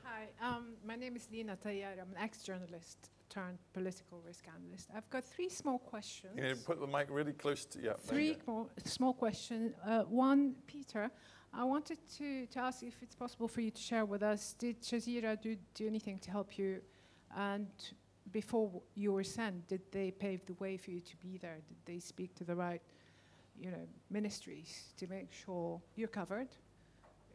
Hi, my name is Lina Tayyar. I'm an ex-journalist turned political risk analyst. I've got three small questions. You put the mic really close to, Three small questions. One, Peter, I wanted to ask if it's possible for you to share with us, did Jazeera do anything to help you? And before you were sent, did they pave the way for you to be there? Did they speak to the right, you know, ministries to make sure you're covered?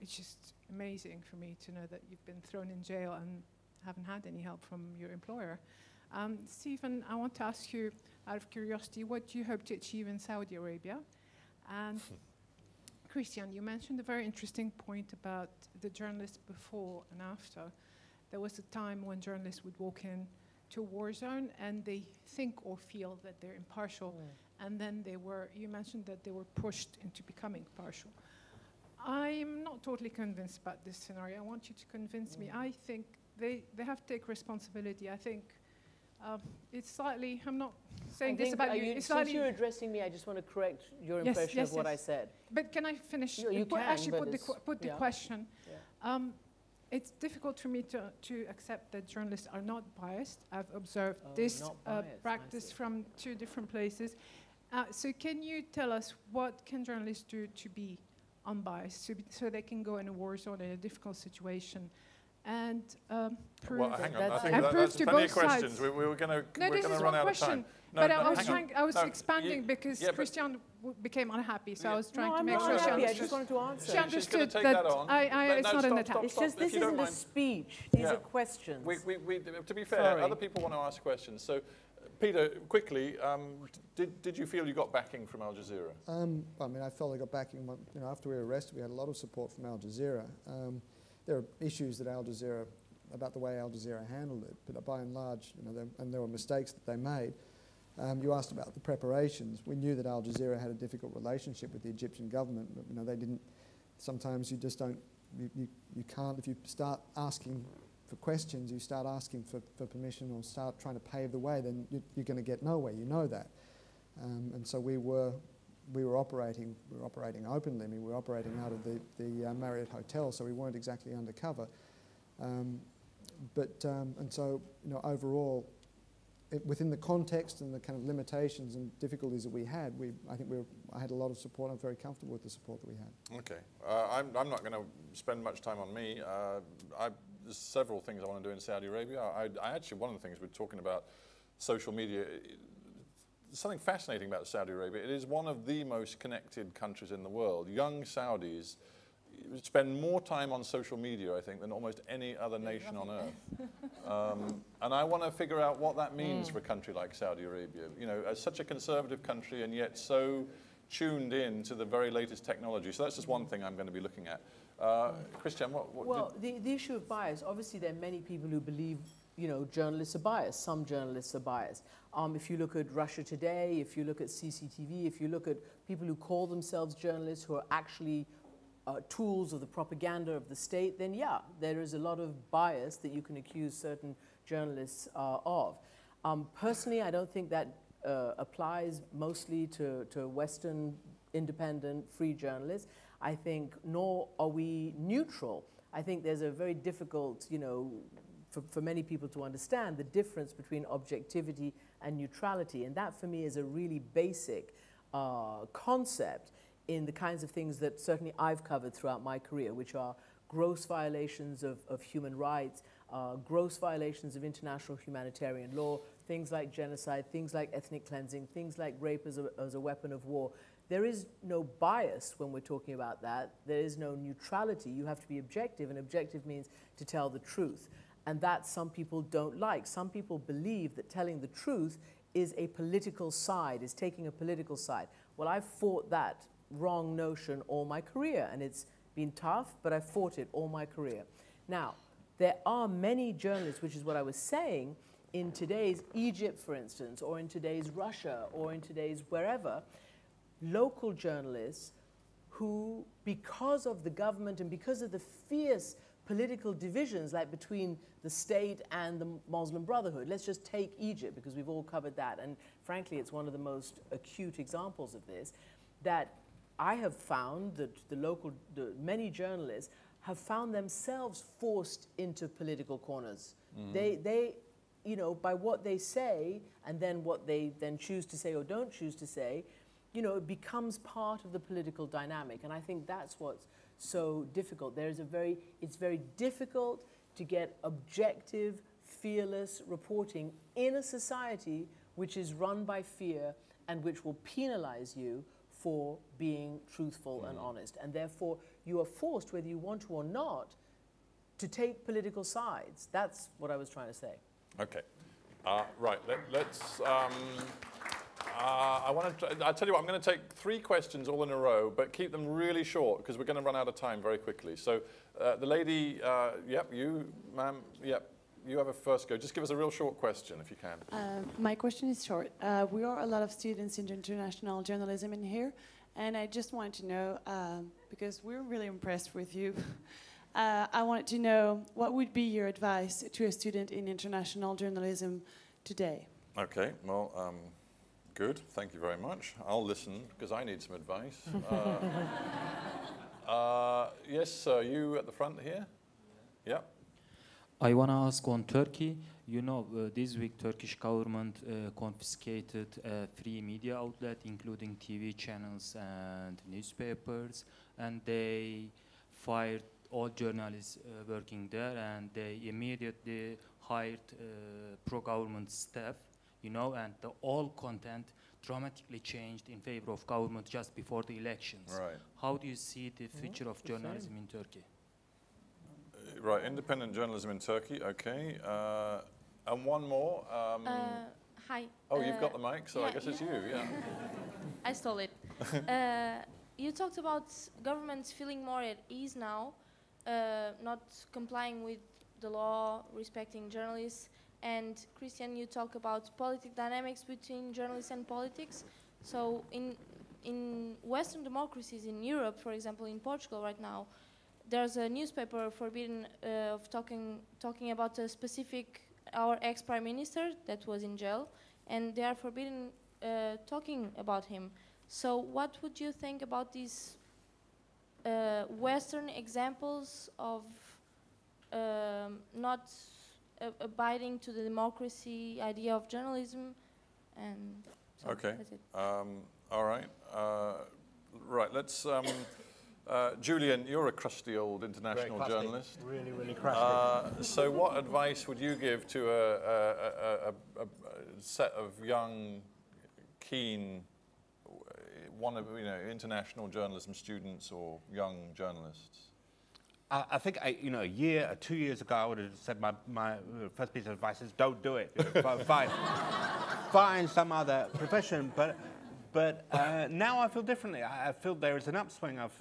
It's just amazing for me to know that you've been thrown in jail and haven't had any help from your employer. Stephen, I want to ask you, out of curiosity, what do you hope to achieve in Saudi Arabia? And Christian, you mentioned a very interesting point about the journalists before and after. There was a time when journalists would walk in to a war zone and they think or feel that they're impartial, and then you mentioned that they were pushed into becoming partial. I'm not totally convinced about this scenario. I want you to convince me. I think they have to take responsibility. I think it's slightly, I'm not saying this about you. Since you're addressing me, I just want to correct your impression of what I said. But can I finish? You can, actually but put the question. Yeah. It's difficult for me to accept that journalists are not biased. I've observed this practice from two different places. So can you tell us what can journalists do to be unbiased, so they can go in a war zone in a difficult situation and prove well, hang on. I think that's plenty of questions. We were going to run out of time. No, but I was expanding because Christian became unhappy, so I was trying to make sure she understood. I just wanted to answer. She understood that it's not an attack. It's just, this isn't a speech. These are questions. To be fair, other people want to ask questions. So, Peter, quickly, did you feel you got backing from Al Jazeera? I mean, I felt I got backing. You know, after we were arrested, we had a lot of support from Al Jazeera. There are issues that about the way Al Jazeera handled it, but by and large, you know, and there were mistakes that they made. You asked about the preparations. We knew that Al Jazeera had a difficult relationship with the Egyptian government. But, you know, they didn't. Sometimes you just don't. You can't. If you start asking for questions, you start asking for permission, or start trying to pave the way, then you're going to get nowhere. You know that. And so we were operating openly. I mean, we were operating out of the Marriott Hotel, so we weren't exactly undercover. And so, you know, overall, within the context and the kind of limitations and difficulties that we had, I had a lot of support. I'm very comfortable with the support that we had. Okay, I'm not going to spend much time on me. There's several things I want to do in Saudi Arabia. I actually, one of the things we're talking about, social media. There's something fascinating about Saudi Arabia. It is one of the most connected countries in the world. Young Saudis spend more time on social media, I think, than almost any other nation on earth. And I want to figure out what that means for a country like Saudi Arabia. You know, as such a conservative country and yet so tuned in to the very latest technology. So that's just one thing I'm going to be looking at. Christian, what the issue of bias, obviously there are many people who believe, you know, journalists are biased. Some journalists are biased. If you look at Russia Today, if you look at CCTV, if you look at people who call themselves journalists who are actually tools of the propaganda of the state, then yeah, there is a lot of bias that you can accuse certain journalists of. Personally, I don't think that applies mostly to Western independent free journalists. I think nor are we neutral. I think there's a very difficult, for many people to understand the difference between objectivity and neutrality. And that for me is a really basic concept in the kinds of things that certainly I've covered throughout my career, which are gross violations of human rights, gross violations of international humanitarian law, things like genocide, things like ethnic cleansing, things like rape as a weapon of war. There is no bias when we're talking about that. There is no neutrality. You have to be objective, and objective means to tell the truth. And that some people don't like. Some people believe that telling the truth is a political side, is taking a political side. Well, I've fought that wrong notion all my career, and it's been tough, but I've fought it all my career. Now, there are many journalists, which is what I was saying, in today's Egypt, for instance, or in today's Russia, or in today's wherever, local journalists who, because of the government and because of the fierce political divisions like between the state and the Muslim Brotherhood, let's just take Egypt because we've all covered that, and frankly it's one of the most acute examples of this, that I have found that many journalists have found themselves forced into political corners. They by what they say and then what they then choose to say or don't choose to say, it becomes part of the political dynamic. And I think that's what's so difficult. It's very difficult to get objective, fearless reporting in a society which is run by fear and which will penalize you for being truthful and honest. And therefore, you are forced, whether you want to or not, to take political sides. That's what I was trying to say. Okay. Right. Let's... I'll tell you what, I'm going to take 3 questions all in a row, but keep them really short because we're going to run out of time very quickly. So the lady, you, ma'am, you have a first go. Just give us a real short question if you can. My question is short. We are a lot of students in international journalism in here, and I just wanted to know, because we're really impressed with you, I wanted to know what would be your advice to a student in international journalism today? Okay, well, good, thank you very much. I'll listen because I need some advice. Yes, sir, you at the front here? Yeah. I want to ask on Turkey. This week Turkish government confiscated a free media outlet, including TV channels and newspapers, and they fired all journalists working there, and they immediately hired pro-government staff, and all content dramatically changed in favor of government just before the elections. Right. How do you see the future of journalism in Turkey? Right, independent journalism in Turkey, okay. And one more. Hi. Oh, you've got the mic, so I guess it's you, yeah. I stole it. You talked about governments feeling more at ease now, not complying with the law, respecting journalists. And Christian, you talk about politic dynamics between journalists and politics. So in Western democracies, in Europe, for example, in Portugal right now, there's a newspaper forbidden of talking about a specific, our ex-prime minister that was in jail, and they are forbidden talking about him. So what would you think about these Western examples of not abiding to the democracy idea of journalism? And so okay. That's it. All right. Right, let's... Julian, you're a crusty old international journalist. Really, really crusty. So what advice would you give to a set of young, keen, international journalism students or young journalists? I think, a year or 2 years ago, I would have said my first piece of advice is don't do it. Find some other profession. But now I feel differently. I feel there is an upswing of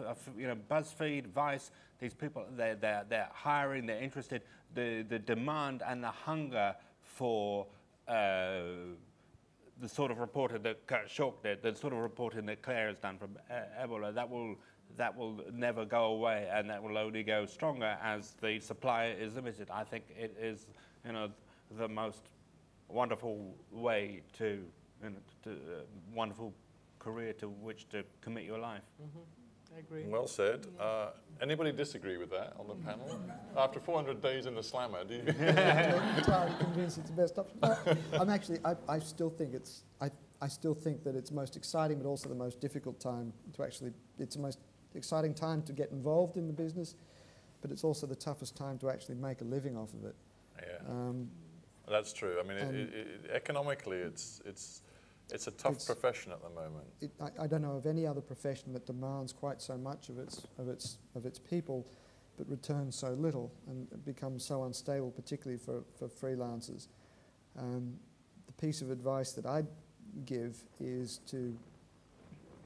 BuzzFeed, Vice. These people, they're hiring, they're interested. The demand and the hunger for the sort of reporting that Schork did, the sort of reporting that Claire has done from Ebola, that will never go away, and that will only go stronger as the supply is limited. I think it is, the most wonderful way to wonderful career to which to commit your life. I agree. Well said. Anybody disagree with that on the panel? After 400 days in the slammer, do you? I'm entirely convinced it's the best option. No, I still think I still think that it's most exciting, but also the most difficult time to actually. It's the most exciting time to get involved in the business, but it's also the toughest time to actually make a living off of it. Yeah, that's true. I mean, economically, it's a tough profession at the moment. I don't know of any other profession that demands quite so much of its people, but returns so little and becomes so unstable, particularly for freelancers. The piece of advice that I'd give is to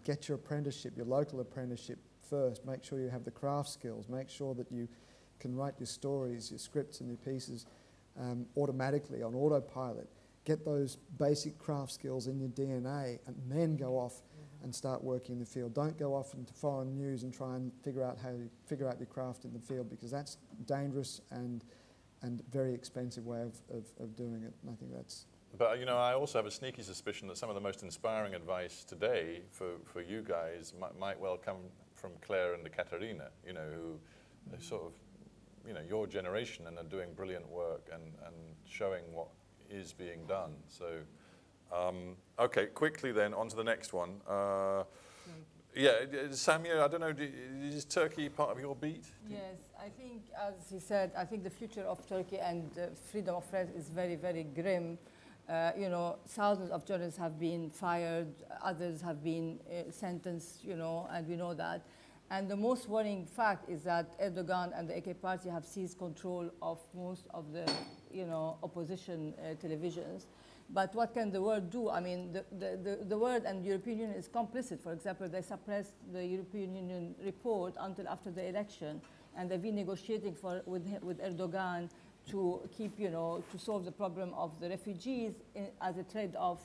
get your apprenticeship, your local apprenticeship first. Make sure you have the craft skills. Make sure that you can write your stories, your scripts and your pieces automatically on autopilot. Get those basic craft skills in your DNA and then go off and start working in the field. Don't go off into foreign news and try and figure out your craft in the field, because that's dangerous and very expensive way of doing it. And I think that's... But, you know, I also have a sneaky suspicion that some of the most inspiring advice today for you guys might well come from Claire and Katerina, you know, who are sort of, you know, your generation and are doing brilliant work and showing what is being done. So, okay, quickly then, on to the next one. Yeah, Samir, I don't know, is Turkey part of your beat? Yes, I think, as he said, I think the future of Turkey and freedom of press is very, very grim. You know, thousands of journalists have been fired, others have been sentenced, you know, and we know that. And the most worrying fact is that Erdogan and the AK party have seized control of most of the, you know, opposition televisions. But what can the world do? I mean, the world and the European Union is complicit. For example, they suppressed the European Union report until after the election, and they've been negotiating with Erdogan to keep, you know, to solve the problem of the refugees as a trade-off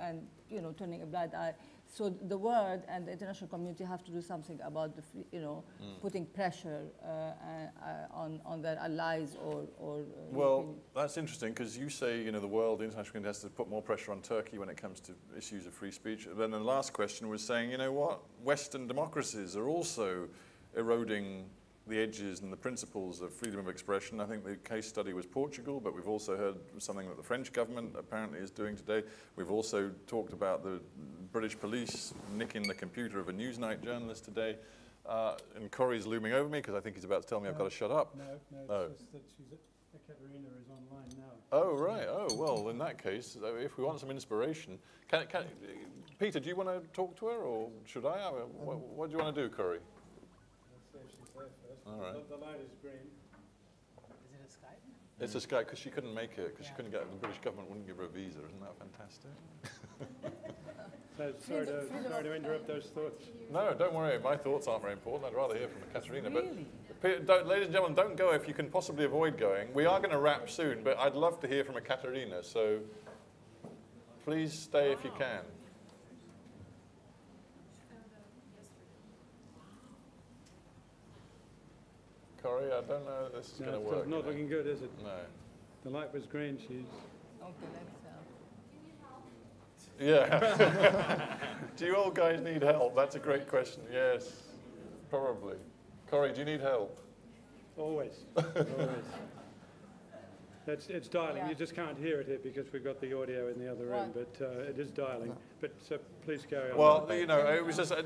and, you know, turning a blind eye. So the world and the international community have to do something about the, you know, putting pressure on their allies or well, that's interesting, because you say, you know, the world, the international community has to put more pressure on Turkey when it comes to issues of free speech. Then the last question was saying, you know what, Western democracies are also eroding the edges and the principles of freedom of expression. I think the case study was Portugal, but we've also heard something that the French government apparently is doing today. We've also talked about the British police nicking the computer of a Newsnight journalist today. And Corey's looming over me because I think he's about to tell me I've got to shut up. No, it's just that Katerina is online now. Oh, right. Oh, well, in that case, if we want some inspiration, Peter, do you want to talk to her, or should I? What do you want to do, Corey? All right. The light is green. Is it a Skype? It's a Skype, because she couldn't make it, because she couldn't get it. The British government wouldn't give her a visa. Isn't that fantastic? Sorry to interrupt those thoughts. No, don't worry. My thoughts aren't very important. I'd rather hear from Katerina. Really? But ladies and gentlemen, don't go if you can possibly avoid going. We are going to wrap soon, but I'd love to hear from Katerina. So please stay if you can. Corey, I don't know if this is going to work. It's not looking good, is it? No. The light was green. She's... Okay, yeah. Do you all guys need help? That's a great question. Yes, probably. Corey, do you need help? Always. Always. It's dialing. Yeah. You just can't hear it here because we've got the audio in the other room, but it is dialing. But so please carry on. Well, you know, it was just, I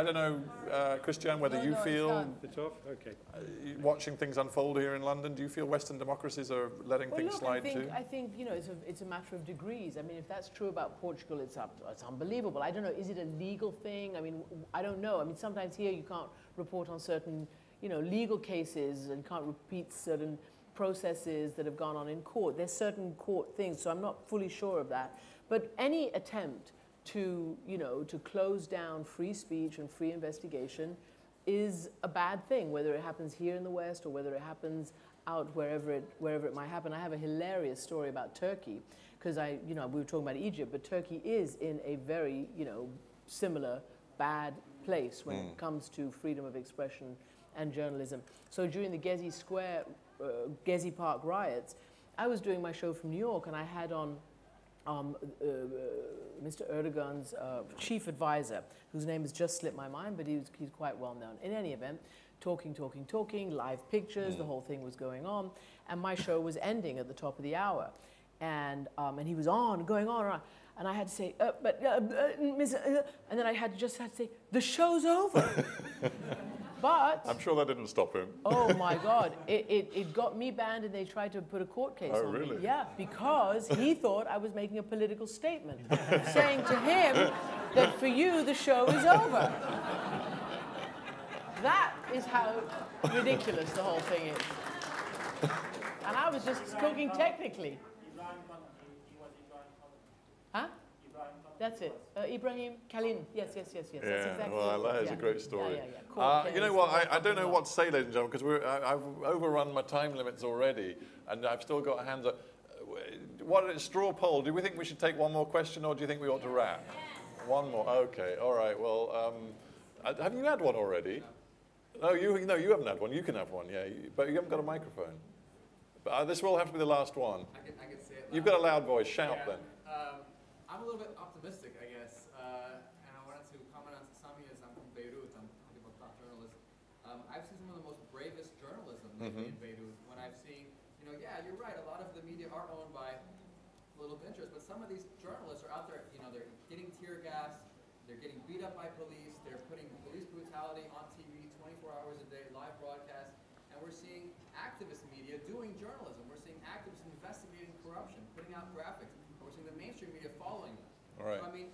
don't know, Christian, whether you feel... It's off? Okay. Watching things unfold here in London, do you feel Western democracies are letting things slide too? I think, you know, it's a matter of degrees. I mean, if that's true about Portugal, it's unbelievable. I don't know, is it a legal thing? I mean, I don't know. I mean, sometimes here you can't report on certain, you know, legal cases and can't repeat certain processes that have gone on in court. There's certain court things, so I'm not fully sure of that. But any attempt to, you know, to close down free speech and free investigation is a bad thing, whether it happens here in the West or whether it happens out wherever it might happen. I have a hilarious story about Turkey, because we were talking about Egypt, but Turkey is in a very, you know, similar bad place when it comes to freedom of expression and journalism. So during the Gezi Park riots, I was doing my show from New York, and I had on Mr. Erdogan's chief advisor, whose name has just slipped my mind, but he's quite well known. In any event, talking, live pictures, the whole thing was going on, and my show was ending at the top of the hour. And he was going on, and I had to say, and then I just had to say, the show's over. But I'm sure that didn't stop him. Oh my God, it got me banned, and they tried to put a court case on me. Yeah, because he thought I was making a political statement, saying to him that for you the show is over. That is how ridiculous the whole thing is. And I was just talking technically. Huh? That's it. Ibrahim Kalin. Yes. That's exactly well, that is a great story. You know what? I don't know what to say, ladies and gentlemen, because I've overrun my time limits already, and I've still got hands up. Straw poll, do we think we should take one more question, or do you think we ought to wrap? One more. Okay. All right. Well, have you had one already? No, you haven't had one. You can have one, yeah. But you haven't got a microphone. But this will have to be the last one. I can say it. You've got a loud voice. Shout then. I'm a little bit optimistic, I guess, and I wanted to comment on Sami as I'm from Beirut. I'm talking about top journalism. I've seen some of the most bravest journalism lately in Beirut. When I've seen, yeah, you're right. A lot of the media are owned by political interests, but some of these journalists are out there. They're getting tear gassed. They're getting beat up by police. They're putting police brutality on TV 24 hours a day, live broadcast. And we're seeing activist media doing journalism. We're seeing activists investigating corruption, putting out graphics. We're seeing the mainstream media following them. All right. So, I mean,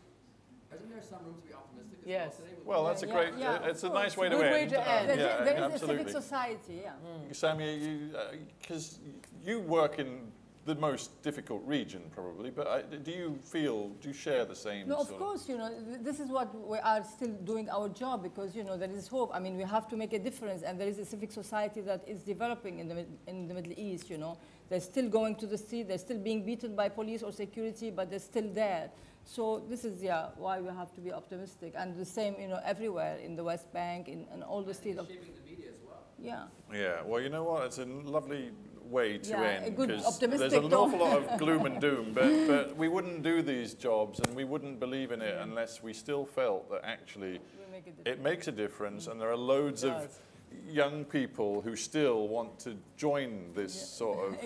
isn't there some room to be optimistic as yes. well today? Well, that's a great, it's a nice way to end. There is a civic society, yeah. Sammy, because you work in the most difficult region, probably, but do you share the same? No, of course, this is what we are still doing our job, because, there is hope. I mean, we have to make a difference, and there is a civic society that is developing in the Middle East, They're still going to the street, they're still being beaten by police or security, but they're still there. So this is, why we have to be optimistic. And the same, everywhere, in the West Bank, in all the state of... Shaping the media as well. Yeah. Yeah, well, you know what? It's a lovely way to end, because there's an awful lot of gloom and doom, but we wouldn't do these jobs and we wouldn't believe in it unless we still felt that actually it makes a difference, and there are loads of young people who still want to join this sort of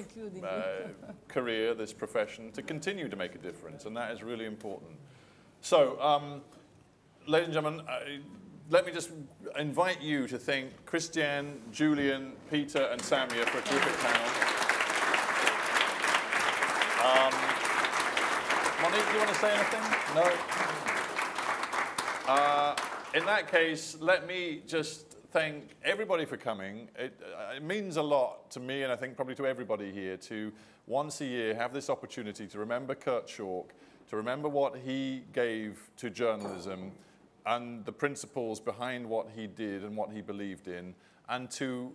career, this profession, to continue to make a difference, and that is really important. So, ladies and gentlemen, let me just invite you to thank Christiane, Julian, Peter, and Samia for a terrific panel. Monique, do you want to say anything? No? In that case, let me just thank everybody for coming. It means a lot to me, and I think probably to everybody here, to once a year have this opportunity to remember Kurt Schork, to remember what he gave to journalism, and the principles behind what he did and what he believed in, and to,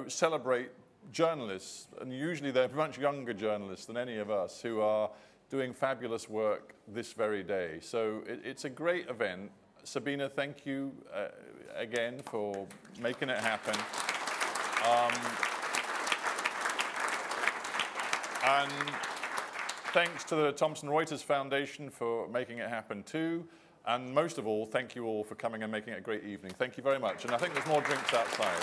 celebrate journalists, and usually they're much younger journalists than any of us, who are doing fabulous work this very day. So it's a great event. Sabina, thank you again for making it happen. And thanks to the Thomson-Reuters Foundation for making it happen too. And most of all, thank you all for coming and making it a great evening. Thank you very much. And I think there's more drinks outside.